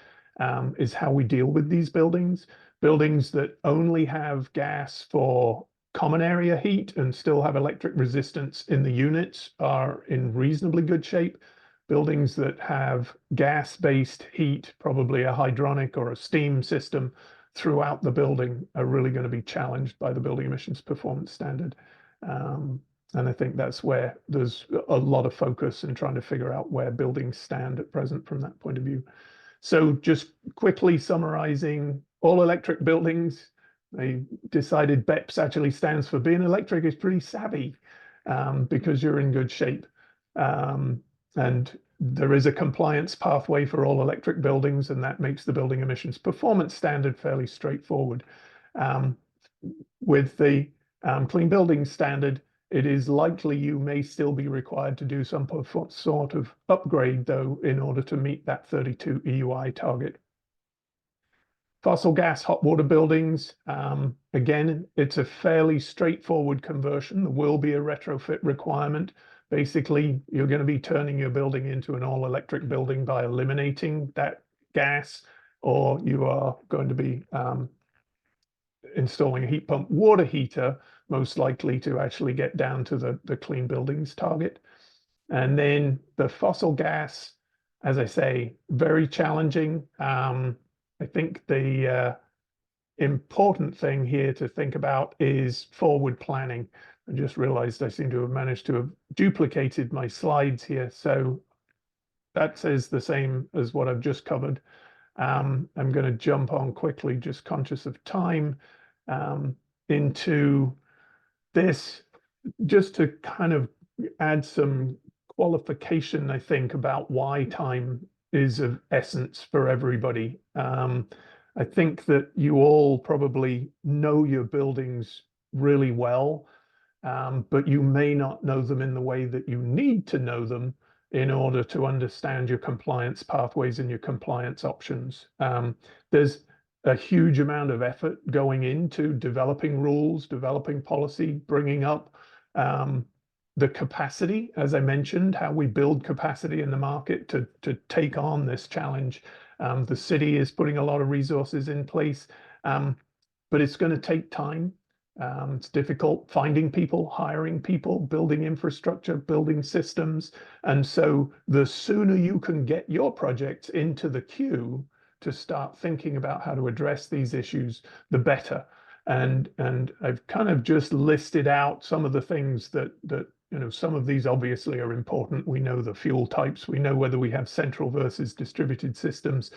is how we deal with these buildings. Buildings that only have gas for common area heat and still have electric resistance in the units are in reasonably good shape. Buildings that have gas-based heat, probably a hydronic or a steam system throughout the building, are really going to be challenged by the building emissions performance standard. And I think that's where there's a lot of focus in trying to figure out where buildings stand at present from that point of view. So just quickly summarizing, all electric buildings, they decided BEPS actually stands for being electric is pretty savvy, because you're in good shape. And there is a compliance pathway for all electric buildings, and that makes the building emissions performance standard fairly straightforward. With the clean building standard, it is likely you may still be required to do some sort of upgrade, though, in order to meet that 32 EUI target. Fossil gas hot water buildings, again, it's a fairly straightforward conversion. There will be a retrofit requirement. Basically, you're going to be turning your building into an all-electric building by eliminating that gas, or you are going to be installing a heat pump water heater, most likely to actually get down to the clean buildings target. And then the fossil gas, as I say, very challenging. I think the important thing here to think about is forward planning. I just realized I seem to have managed to have duplicated my slides here. So that says the same as what I've just covered. I'm going to jump on quickly, just conscious of time, into this, just to kind of add some qualification, I think, about why time is of essence for everybody. I think that you all probably know your buildings really well, but you may not know them in the way that you need to know them in order to understand your compliance pathways and your compliance options. There's a huge amount of effort going into developing rules, developing policy, bringing up the capacity, as I mentioned, how we build capacity in the market to take on this challenge. The city is putting a lot of resources in place, but it's going to take time. It's difficult finding people, hiring people, building infrastructure, building systems. And so the sooner you can get your projects into the queue to start thinking about how to address these issues, the better. And I've kind of just listed out some of the things that some of these obviously are important. We know the fuel types. We know whether we have central versus distributed systems.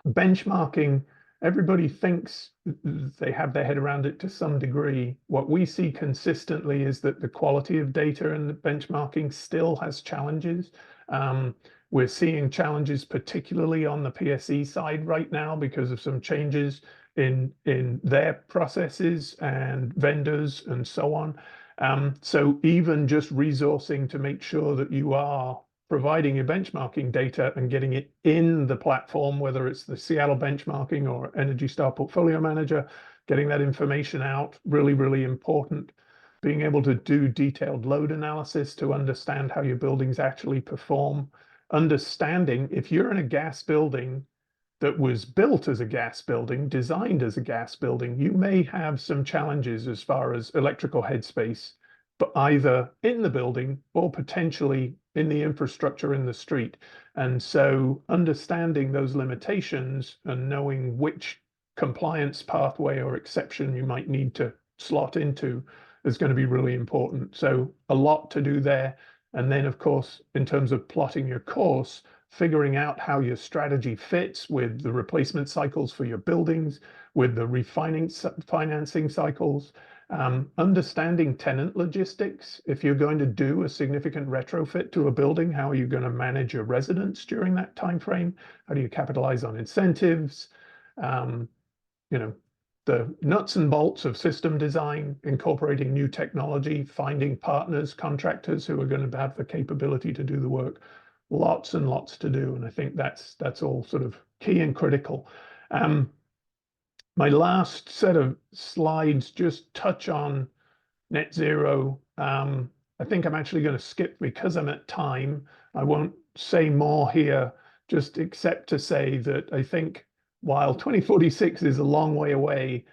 Benchmarking, everybody thinks they have their head around it to some degree. What we see consistently is that the quality of data and the benchmarking still has challenges. We're seeing challenges particularly on the PSE side right now because of some changes in their processes and vendors and so on. So even just resourcing to make sure that you are providing your benchmarking data and getting it in the platform, whether it's the Seattle benchmarking or Energy Star Portfolio Manager, getting that information out, really, really important. Being able to do detailed load analysis to understand how your buildings actually perform. Understanding if you're in a gas building that was built as a gas building, designed as a gas building, you may have some challenges as far as electrical headspace, but either in the building or potentially in the infrastructure in the street. And so understanding those limitations and knowing which compliance pathway or exception you might need to slot into is going to be really important. So a lot to do there. And then, of course, in terms of plotting your course, figuring out how your strategy fits with the replacement cycles for your buildings, with the refinancing cycles, understanding tenant logistics. If you're going to do a significant retrofit to a building, how are you going to manage your residents during that time frame? How do you capitalize on incentives? The nuts and bolts of system design, incorporating new technology, finding partners, contractors who are going to have the capability to do the work. Lots and lots to do, and I think that's all sort of key and critical. My last set of slides just touch on net zero. I think I'm actually going to skip because I'm at time. I won't say more here, just except to say that I think while 2046 is a long way away,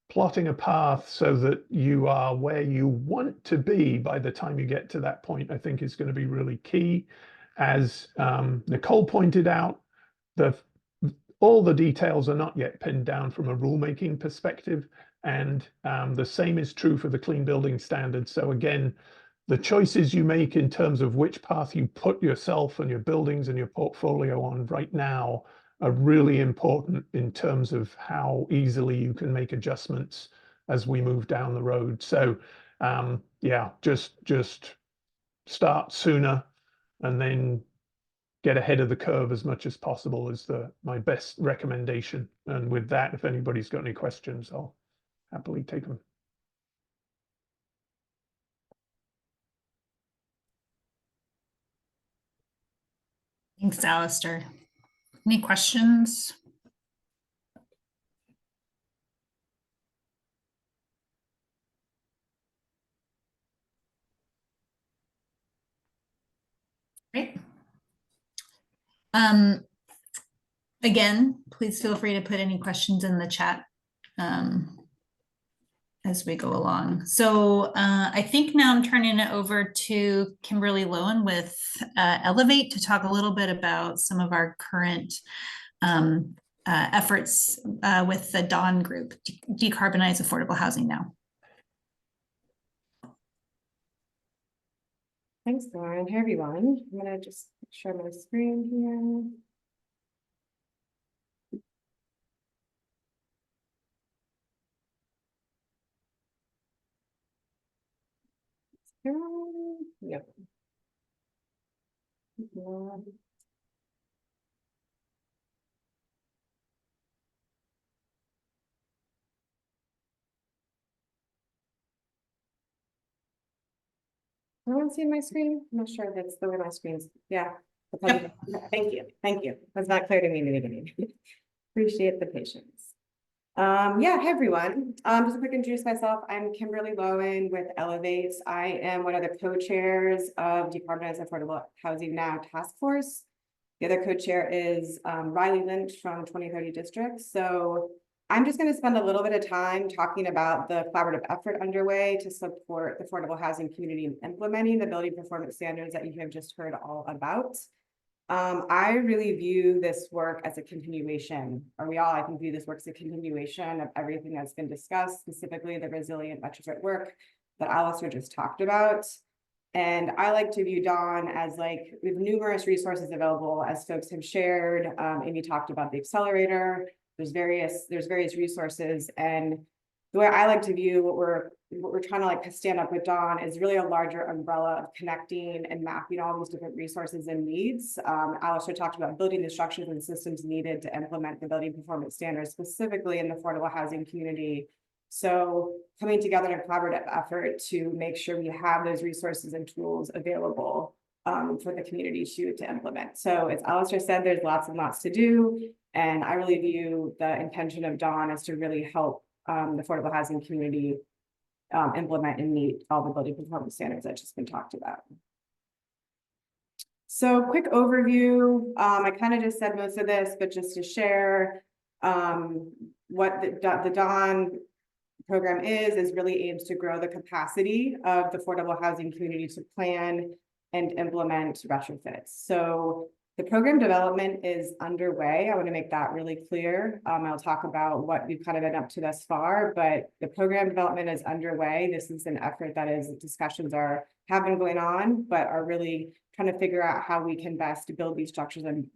plotting a path so that you are where you want to be by the time you get to that point, I think is going to be really key. As Nicole pointed out, all the details are not yet pinned down from a rulemaking perspective, and the same is true for the Clean Building Standards. So again, the choices you make in terms of which path you put yourself and your buildings and your portfolio on right now are really important in terms of how easily you can make adjustments as we move down the road. So yeah, just start sooner and then get ahead of the curve as much as possible is my best recommendation. And with that, if anybody's got any questions, I'll happily take them. Thanks, Alistair. Any questions? Great. Again, please feel free to put any questions in the chat as we go along. So I think now I'm turning it over to Kimberly Lowen with Elevate to talk a little bit about some of our current efforts with the DAHN group, Decarbonize Affordable Housing Now. Thanks, Lauren. Hey, everyone. I'm going to just share my screen here. Yep. Everyone see my screen? I'm not sure if that's the way my screen's. Yeah. Yep. Thank you. Thank you. That's not clear to me in the beginning. Appreciate the patience. Yeah, hey everyone. Just a quick introduce myself. I'm Kimberly Lowen with Elevate. I am one of the co-chairs of Decarbonize Affordable Housing Now task force. The other co-chair is Riley Lynch from 2030 District. So I'm just going to spend a little bit of time talking about the collaborative effort underway to support the affordable housing community in implementing the building performance standards that you have just heard all about. I really view this work as a continuation, or we all, I think, view this work as a continuation of everything that's been discussed, specifically the resilient retrofit work that Alistair just talked about. And I like to view DAHN as like, we have numerous resources available, as folks have shared. Amy talked about the accelerator. There's various resources, and the way I like to view what we're trying to like stand up with DAHN is really a larger umbrella of connecting and mapping all these different resources and needs. Alistair talked about building the structures and systems needed to implement the building performance standards, specifically in the affordable housing community. So coming together in a collaborative effort to make sure we have those resources and tools available for the community to implement. So as Alistair said, there's lots and lots to do. And I really view the intention of DAHN as to really help the affordable housing community implement and meet all the building performance standards that just been talked about. So quick overview, I kind of just said most of this, but just to share what the DAHN program is really aims to grow the capacity of the affordable housing community to plan and implement retrofits. So the program development is underway. I want to make that really clear. I'll talk about what we've kind of been up to thus far, but the program development is underway. This is an effort that discussions have been going on, but are really trying to figure out how we can best build these structures and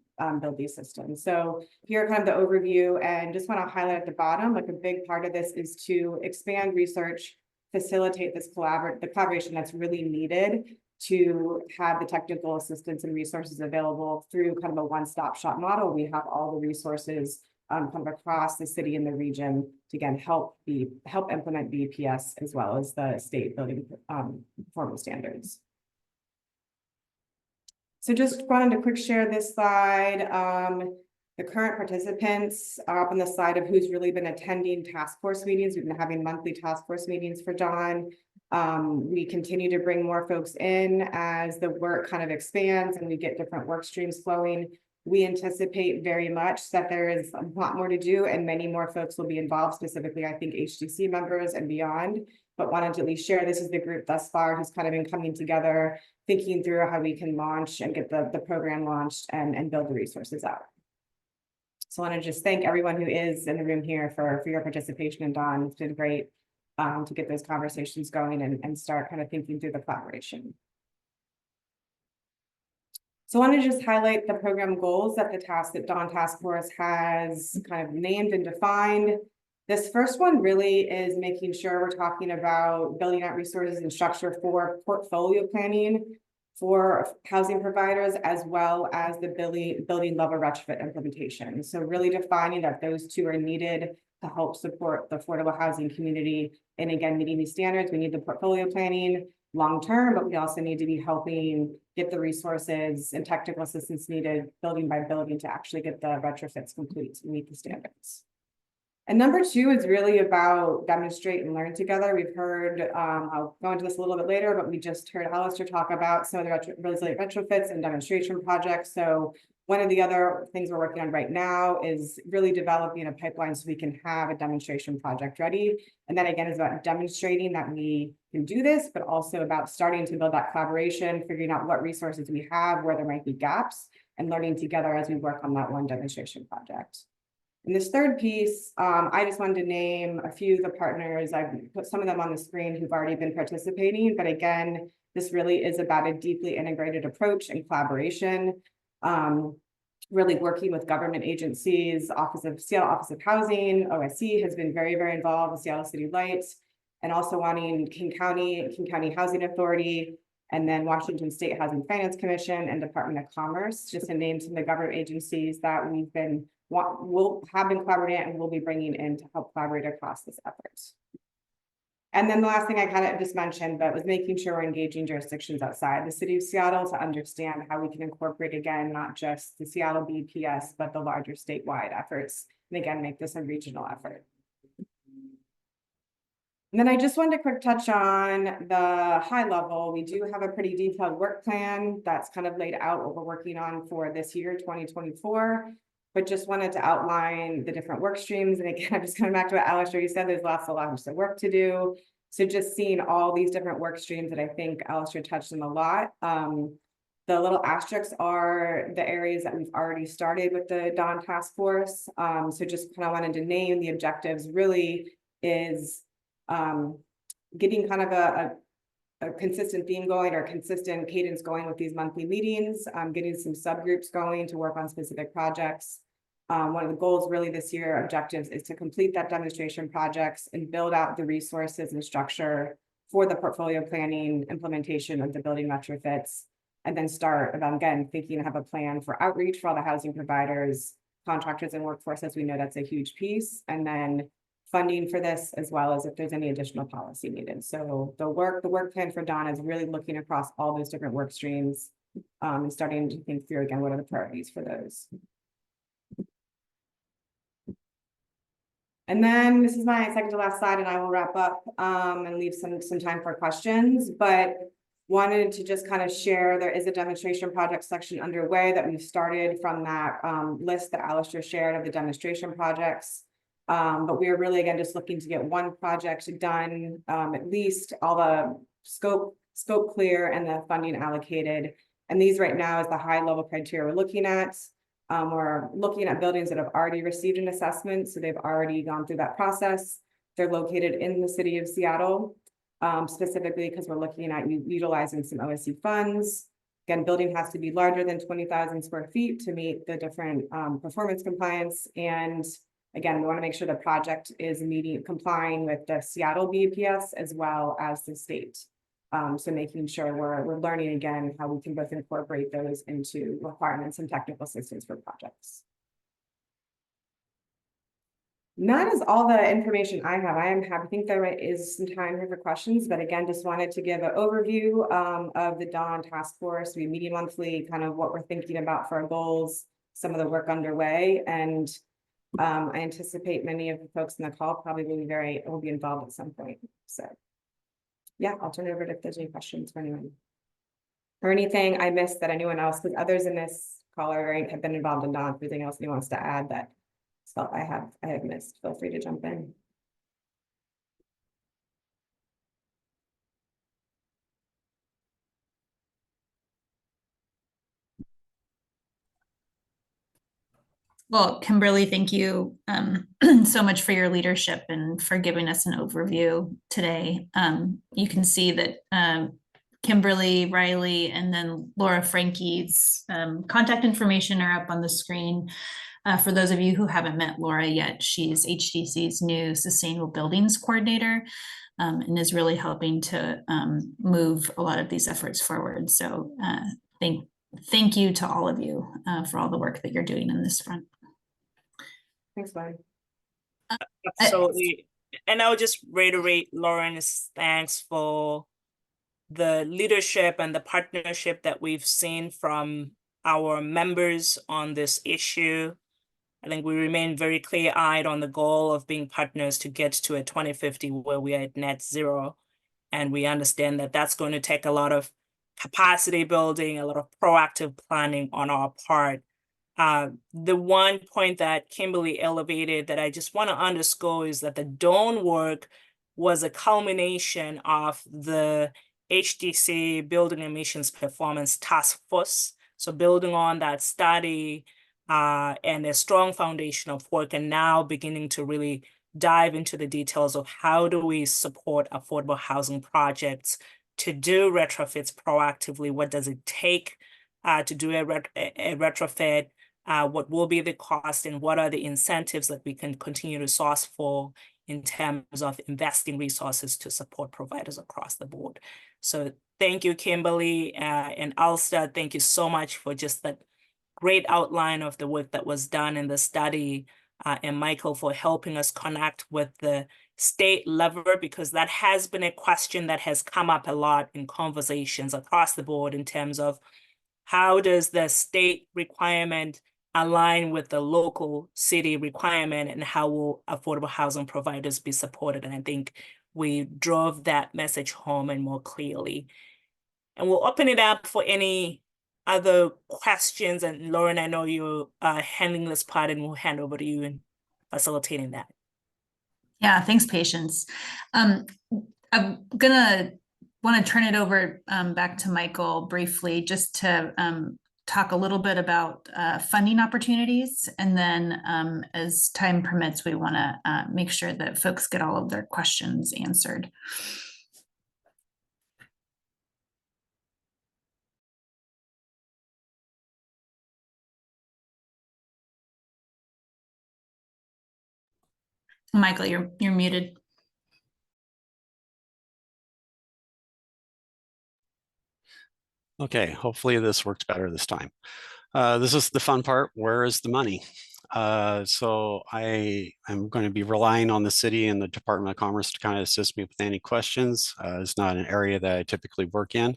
build these systems. So here are kind of the overview, and just want to highlight at the bottom, like a big part of this is to expand research, facilitate this the collaboration that's really needed to have the technical assistance and resources available through kind of a one-stop shop model. We have all the resources kind of across the city and the region to, again, help implement BEPS as well as the state building performance standards. So just wanted to quick share this slide. The current participants are up on the slide of who's really been attending task force meetings. We've been having monthly task force meetings for DAHN. We continue to bring more folks in as the work kind of expands and we get different work streams flowing. We anticipate very much that there is a lot more to do and many more folks will be involved, specifically, I think, HDC members and beyond, but wanted to at least share this is the group thus far who's kind of been coming together, thinking through how we can launch and get the program launched and build the resources out. So I want to just thank everyone who is in the room here for your participation in DAHN. It's been great to get those conversations going and start kind of thinking through the collaboration. So I want to just highlight the program goals that the DAHN Task Force has kind of named and defined. This first one really is making sure we're talking about building out resources and structure for portfolio planning for housing providers, as well as the building level retrofit implementation. So really defining that those two are needed to help support the affordable housing community. And again, meeting these standards, we need the portfolio planning long-term, but we also need to be helping get the resources and technical assistance needed building by building to actually get the retrofits complete to meet the standards. And number two is really about demonstrate and learn together. We've heard, I'll go into this a little bit later, but we just heard Alistair talk about some of the resilient retrofits and demonstration projects. So one of the other things we're working on right now is really developing a pipeline so we can have a demonstration project ready. And then again, is about demonstrating that we can do this, but also about starting to build that collaboration, figuring out what resources we have, where there might be gaps, and learning together as we work on that one demonstration project. And this third piece, I just wanted to name a few of the partners. I've put some of them on the screen who've already been participating, but again, this really is about a deeply integrated approach and collaboration. Really working with government agencies, Seattle Office of Housing, OSC has been very, very involved with Seattle City Lights, and also wanting King County Housing Authority, and then Washington State Housing Finance Commission and Department of Commerce, just to name some of the government agencies that we've been have been collaborating and will be bringing in to help collaborate across this effort. And then the last thing I kind of just mentioned, but was making sure we're engaging jurisdictions outside the city of Seattle to understand how we can incorporate, again, not just the Seattle BPS, but the larger statewide efforts, and again, make this a regional effort. And then I just wanted to quick touch on the high level. We do have a pretty detailed work plan that's kind of laid out what we're working on for this year, 2024. But just wanted to outline the different work streams. And again, I'm just coming back to what Alistair, you said, there's lots of work to do. So just seeing all these different work streams that I think Alistair touched on a lot. The little asterisks are the areas that we've already started with the DAHN task force. So just kind of wanted to name the objectives really is getting kind of a consistent theme going or consistent cadence going with these monthly meetings, getting some subgroups going to work on specific projects. One of the goals really this year, objectives, is to complete that demonstration projects and build out the resources and structure for the portfolio planning implementation of the building retrofits, and then start again thinking to have a plan for outreach for all the housing providers, contractors, and workforce, as we know that's a huge piece, and then funding for this, as well as if there's any additional policy needed. So the work plan for DAHN is really looking across all those different work streams, and starting to think through again, what are the priorities for those. And then this is my second to last slide, and I will wrap up and leave some time for questions, but wanted to just kind of share, there is a demonstration project section underway that we've started from that list that Alistair shared of the demonstration projects. But we are really, again, just looking to get one project done, at least all the scope clear and the funding allocated. And these right now is the high level criteria we're looking at. We're looking at buildings that have already received an assessment, so they've already gone through that process. They're located in the city of Seattle, specifically because we're looking at utilizing some OSC funds. Again, building has to be larger than 20,000 square feet to meet the different performance compliance. And again, we want to make sure the project is complying with the Seattle BEPS as well as the state. So making sure we're learning again how we can both incorporate those into requirements and technical assistance for projects. And that is all the information I have. I am happy. I think there is some time here for questions, but again, just wanted to give an overview of the DAHN task force. We meet monthly, kind of what we're thinking about for our goals, some of the work underway, and I anticipate many of the folks in the call probably will be involved at some point. So yeah, I'll turn it over if there's any questions for anyone or anything I missed that anyone else, because others in this call have been involved in DAHN. Anything else anyone wants to add that felt I have missed, feel free to jump in. Well, Kimberly, thank you so much for your leadership and for giving us an overview today. You can see that Kimberly, Riley, and then Laura Frankie's contact information are up on the screen. For those of you who haven't met Laura yet, she's HDC's new Sustainable Buildings Coordinator and is really helping to move a lot of these efforts forward. So thank you to all of you for all the work that you're doing in this front. Thanks, Lauren. Absolutely. And I'll just reiterate Lauren's thanks for the leadership and the partnership that we've seen from our members on this issue. I think we remain very clear-eyed on the goal of being partners to get to a 2050 where we are at net zero. And we understand that that's going to take a lot of capacity building, a lot of proactive planning on our part. The one point that Kimberly elevated that I just want to underscore is that the DAHN work was a culmination of the HDC Building Emissions Performance Task Force. So building on that study and a strong foundation of work, and now beginning to really dive into the details of how do we support affordable housing projects to do retrofits proactively. What does it take to do a retrofit? What will be the cost, and what are the incentives that we can continue to source for in terms of investing resources to support providers across the board. So thank you, Kimberly and Alistair. Thank you so much for just that great outline of the work that was done in the study, and Michael for helping us connect with the state level, because that has been a question that has come up a lot in conversations across the board in terms of how does the state requirement align with the local city requirement, and how will affordable housing providers be supported? And I think we drove that message home and more clearly. And we'll open it up for any other questions. And Lauren, I know you're handling this part, and we'll hand over to you in facilitating that. Yeah, thanks, Patience. I'm gonna want to turn it over back to Michael briefly, just to talk a little bit about funding opportunities. And then as time permits, we want to make sure that folks get all of their questions answered. Michael, you're muted. Okay, hopefully this works better this time. This is the fun part. Where is the money? So I am going to be relying on the city and the Department of Commerce to kind of assist me with any questions. It's not an area that I typically work in,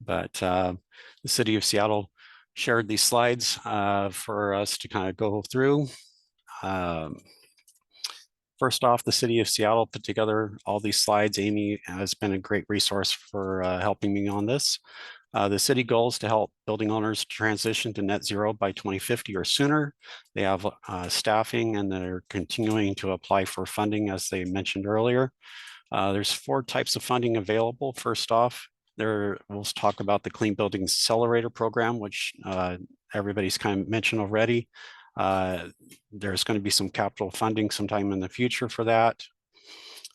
but the city of Seattle shared these slides for us to kind of go through. First off, the city of Seattle put together all these slides. Amy has been a great resource for helping me on this. The city goal is to help building owners transition to net zero by 2050 or sooner. They have staffing and they're continuing to apply for funding, as they mentioned earlier. There's 4 types of funding available. First off, we'll talk about the Clean Buildings Accelerator Program, which everybody's kind of mentioned already. There's going to be some capital funding sometime in the future for that.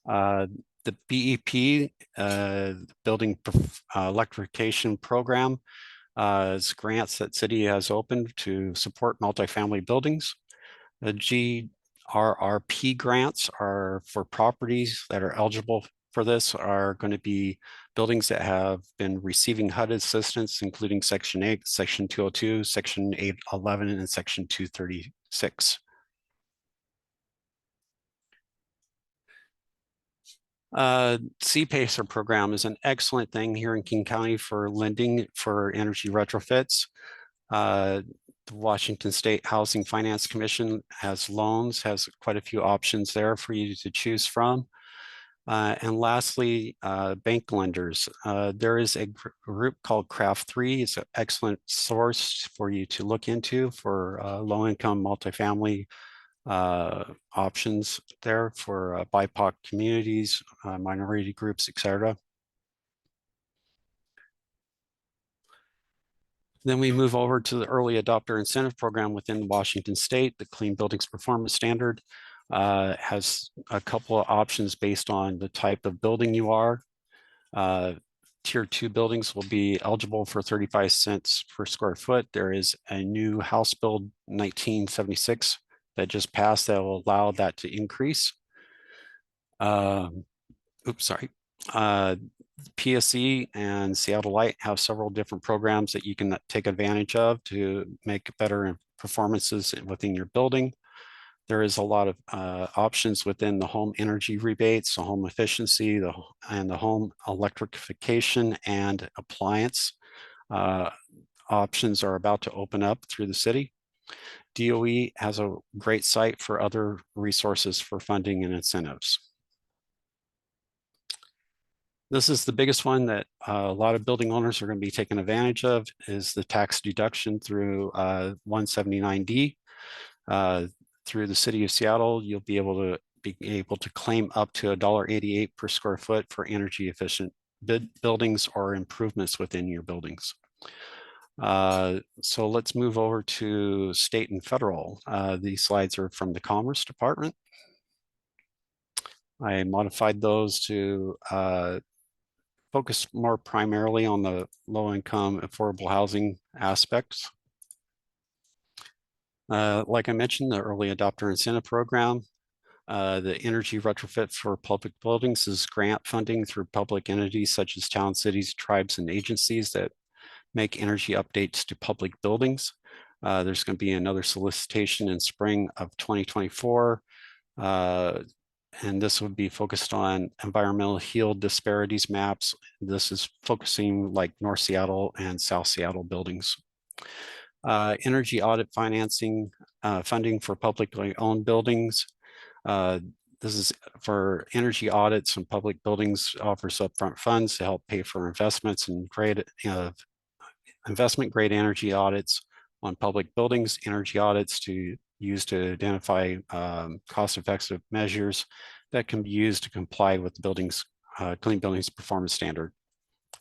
The BEP, Building Electrification Program, is grants that city has opened to support multifamily buildings. The GRRP grants are for properties that are eligible for this, are going to be buildings that have been receiving HUD assistance, including Section 8, Section 202, Section 811, and Section 236. CPACER program is an excellent thing here in King County for lending for energy retrofits. The Washington State Housing Finance Commission has loans, has quite a few options there for you to choose from. And lastly, bank lenders. There is a group called Craft 3. It's an excellent source for you to look into for low-income multifamily options there for BIPOC communities, minority groups, etc. Then we move over to the early adopter incentive program within Washington State. The Clean Buildings Performance Standard has a couple of options based on the type of building you are. Tier 2 buildings will be eligible for 35 cents per square foot. There is a new House Bill 1976 that just passed that will allow that to increase. PSC and Seattle Light have several different programs that you can take advantage of to make better performances within your building. There is a lot of options within the home energy rebates, the home efficiency, and the home electrification and appliance options are about to open up through the city. DOE has a great site for other resources for funding and incentives. This is the biggest one that a lot of building owners are going to be taking advantage of, is the tax deduction through 179D. Through the city of Seattle, you'll be able to claim up to $1.88 per square foot for energy efficient buildings or improvements within your buildings. So let's move over to state and federal. These slides are from the Commerce Department. I modified those to focus more primarily on the low-income affordable housing aspects. Like I mentioned, the early adopter incentive program, the energy retrofit for public buildings is grant funding through public entities such as towns, cities, tribes, and agencies that make energy updates to public buildings. There's going to be another solicitation in spring of 2024. And this would be focused on environmental yield disparities maps. This is focusing like North Seattle and South Seattle buildings. Energy audit financing, funding for publicly owned buildings. This is for energy audits and public buildings, offers upfront funds to help pay for investments and investment grade energy audits on public buildings, energy audits to use to identify cost-effective measures that can be used to comply with the Clean Buildings Performance Standard.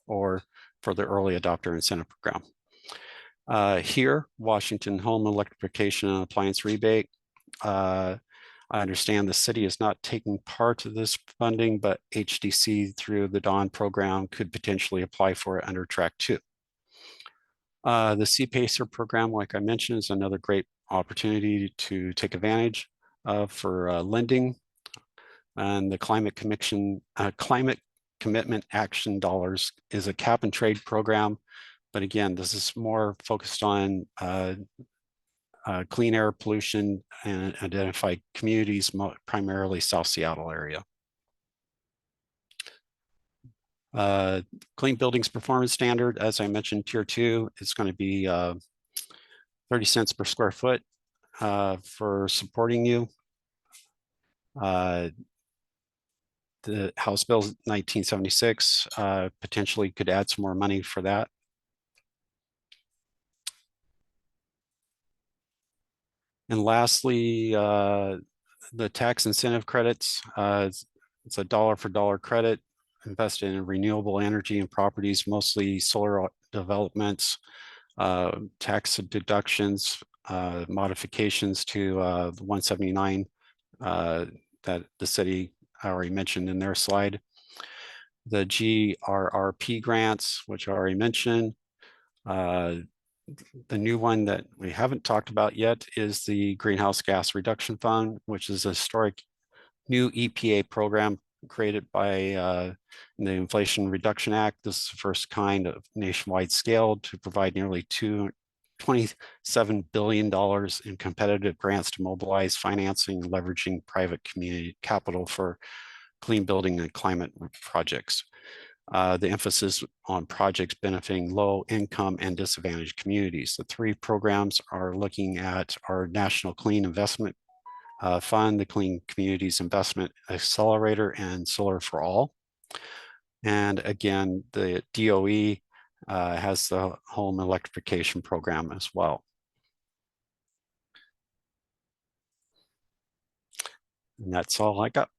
or for the early adopter incentive program. Here, Washington Home Electrification and Appliance Rebate. I understand the city is not taking part of this funding, but HDC through the DAHN program could potentially apply for it under track 2. The CPACER program, like I mentioned, is another great opportunity to take advantage of for lending. And the climate commitment action dollars is a cap and trade program. But again, this is more focused on clean air pollution and identify communities, primarily South Seattle area. Clean Buildings Performance Standard, as I mentioned, Tier 2 is going to be 30 cents per square foot for supporting you. The House Bill 1976 potentially could add some more money for that. And lastly, the tax incentive credits. It's a dollar for dollar credit invested in renewable energy and properties, mostly solar developments, tax deductions, modifications to the 179 that the city already mentioned in their slide. The GRRP grants, which I already mentioned. The new one that we haven't talked about yet is the Greenhouse Gas Reduction Fund, which is a historic new EPA program created by the Inflation Reduction Act. This is the first kind of nationwide scale to provide nearly $27 billion in competitive grants to mobilize financing, leveraging private community capital for clean building and climate projects. The emphasis on projects benefiting low income and disadvantaged communities. The 3 programs are looking at our National Clean Investment Fund, the Clean Communities Investment Accelerator, and Solar for All. And again, the DOE has the Home Electrification Program as well. And that's all I got.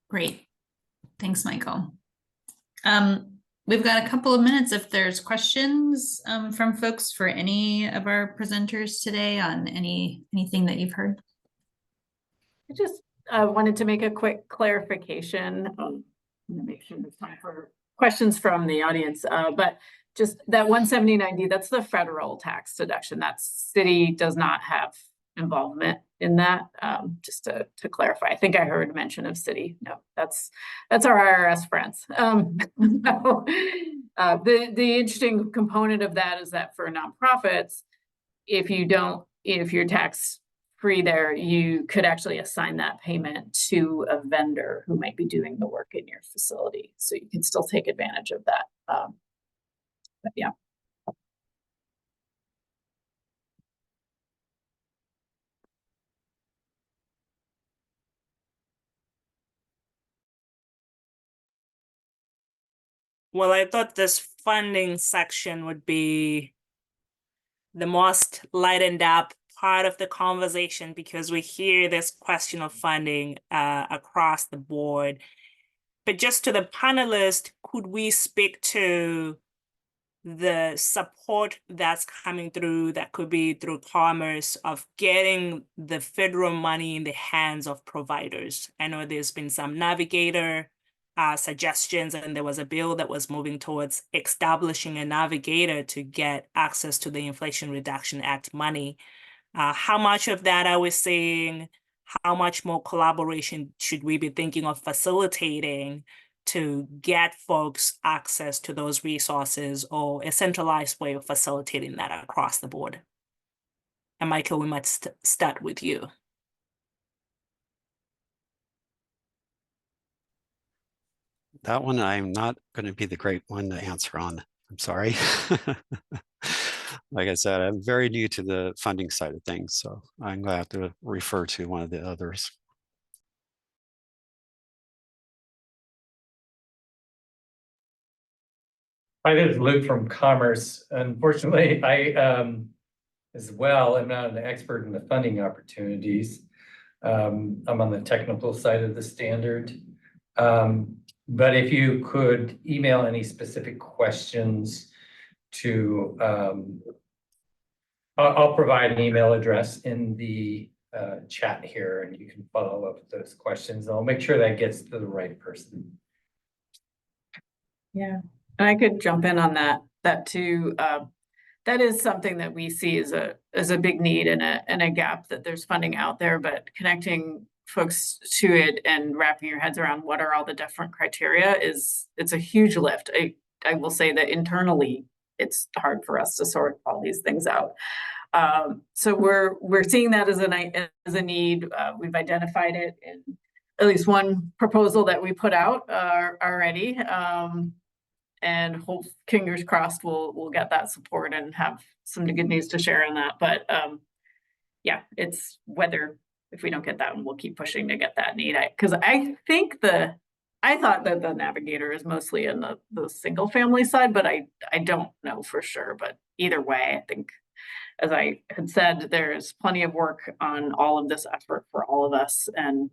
Great. Thanks, Michael. We've got a couple of minutes if there's questions from folks for any of our presenters today on anything that you've heard. I just wanted to make a quick clarification. I'm going to make sure there's time for questions from the audience, but just that 179D, that's the federal tax deduction. That city does not have involvement in that. Just to clarify, I think I heard mention of city. No, that's our IRS friends. The interesting component of that is that for nonprofits, if you're tax free there, you could actually assign that payment to a vendor who might be doing the work in your facility. So you can still take advantage of that. But yeah. Well, I thought this funding section would be the most lightened up part of the conversation because we hear this question of funding across the board. But just to the panelists, could we speak to the support that's coming through, that could be through commerce, of getting the federal money in the hands of providers? I know there's been some navigator suggestions, and there was a bill that was moving towards establishing a navigator to get access to the Inflation Reduction Act money. How much of that are we seeing? How much more collaboration should we be thinking of facilitating to get folks access to those resources, or a centralized way of facilitating that across the board? And Michael, we might start with you. That one I'm not going to be the great one to answer on. I'm sorry. Like I said, I'm very new to the funding side of things, so I'm going to have to refer to one of the others. Hi, this is Luke from Commerce. Unfortunately, I as well. I'm not an expert in the funding opportunities. I'm on the technical side of the standard. But if you could email any specific questions to, I'll provide an email address in the chat here, and you can follow up with those questions. I'll make sure that gets to the right person. Yeah, and I could jump in on that too. That is something that we see as a big need and a gap, that there's funding out there, but connecting folks to it and wrapping your heads around what are all the different criteria it's a huge lift. I will say that internally it's hard for us to sort all these things out. So we're seeing that as a need. We've identified it in at least one proposal that we put out already. And hope, fingers crossed, we'll get that support and have some good news to share on that. But yeah, it's whether, if we don't get that one, we'll keep pushing to get that need. Because I thought that the navigator is mostly in the single family side, but I don't know for sure. But either way, I think, as I had said, there's plenty of work on all of this effort for all of us, and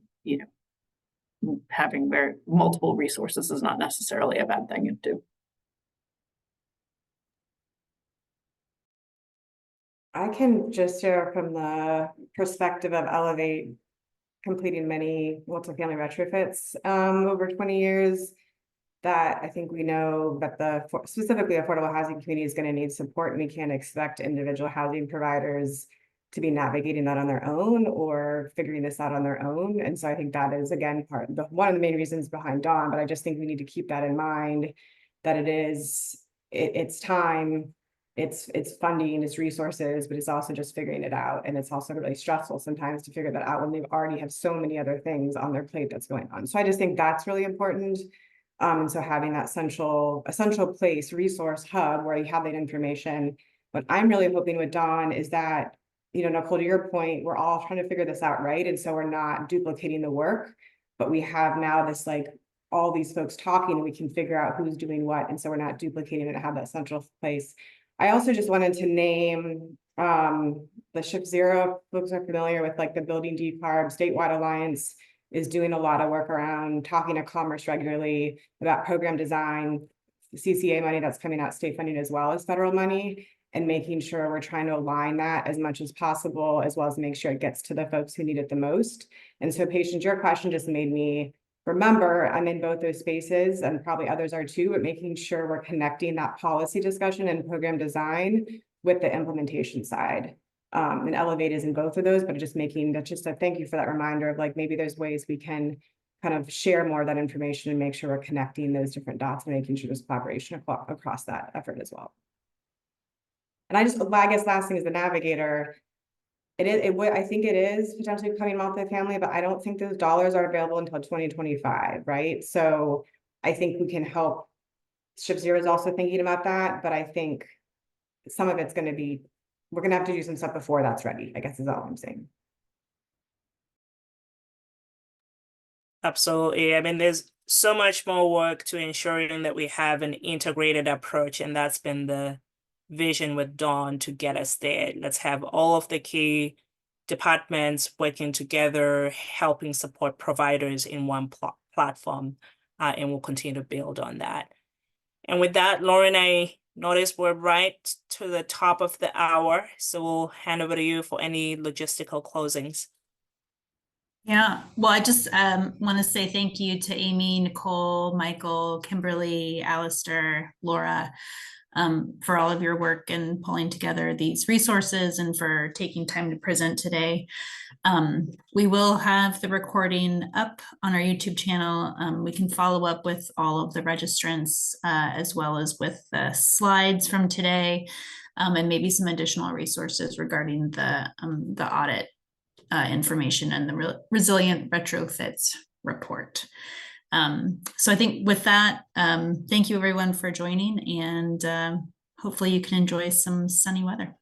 having multiple resources is not necessarily a bad thing to do. I can just share from the perspective of Elevate completing many multifamily retrofits over 20 years, that I think we know that the specifically affordable housing community is going to need support, and we can't expect individual housing providers to be navigating that on their own or figuring this out on their own. And so I think that is, again, one of the main reasons behind DAHN, but I just think we need to keep that in mind, that it's time, it's funding, it's resources, but it's also just figuring it out. And it's also really stressful sometimes to figure that out when they've already have so many other things on their plate that's going on. So I just think that's really important. And so having that central place, resource hub where you have that information. What I'm really hoping with DAHN is that, Nicole, to your point, we're all trying to figure this out, right? And so we're not duplicating the work, but we have now this, all these folks talking, and we can figure out who's doing what. And so we're not duplicating it and have that central place. I also just wanted to name the Ship Zero. Folks are familiar with the Building Decarb Statewide Alliance is doing a lot of work around talking to Commerce regularly about program design, CCA money that's coming out, state funding as well as federal money, and making sure we're trying to align that as much as possible, as well as make sure it gets to the folks who need it the most. And so, Patience, your question just made me remember I'm in both those spaces, and probably others are too, but making sure we're connecting that policy discussion and program design with the implementation side. And Elevate is in both of those, but just a thank you for that reminder of maybe there's ways we can kind of share more of that information and make sure we're connecting those different dots and making sure there's collaboration across that effort as well. And I guess last thing is the navigator. I think it is potentially becoming multifamily, but I don't think those dollars are available until 2025, right? So I think we can help. Ship Zero is also thinking about that, but I think some of it's going to be, we're going to have to do some stuff before that's ready, I guess is all I'm saying. Absolutely. I mean, there's so much more work to ensuring that we have an integrated approach, and that's been the vision with DAHN to get us there. Let's have all of the key departments working together, helping support providers in one platform, and we'll continue to build on that. And with that, Lauren, I noticed we're right to the top of the hour, so we'll hand over to you for any logistical closings. Yeah, well, I just want to say thank you to Amy, Nicole, Michael, Kimberly, Alistair, Laura, for all of your work in pulling together these resources and for taking time to present today. We will have the recording up on our YouTube channel. We can follow up with all of the registrants as well as with the slides from today, and maybe some additional resources regarding the audit information and the resilient retrofits report. So I think with that, thank you everyone for joining, and hopefully you can enjoy some sunny weather.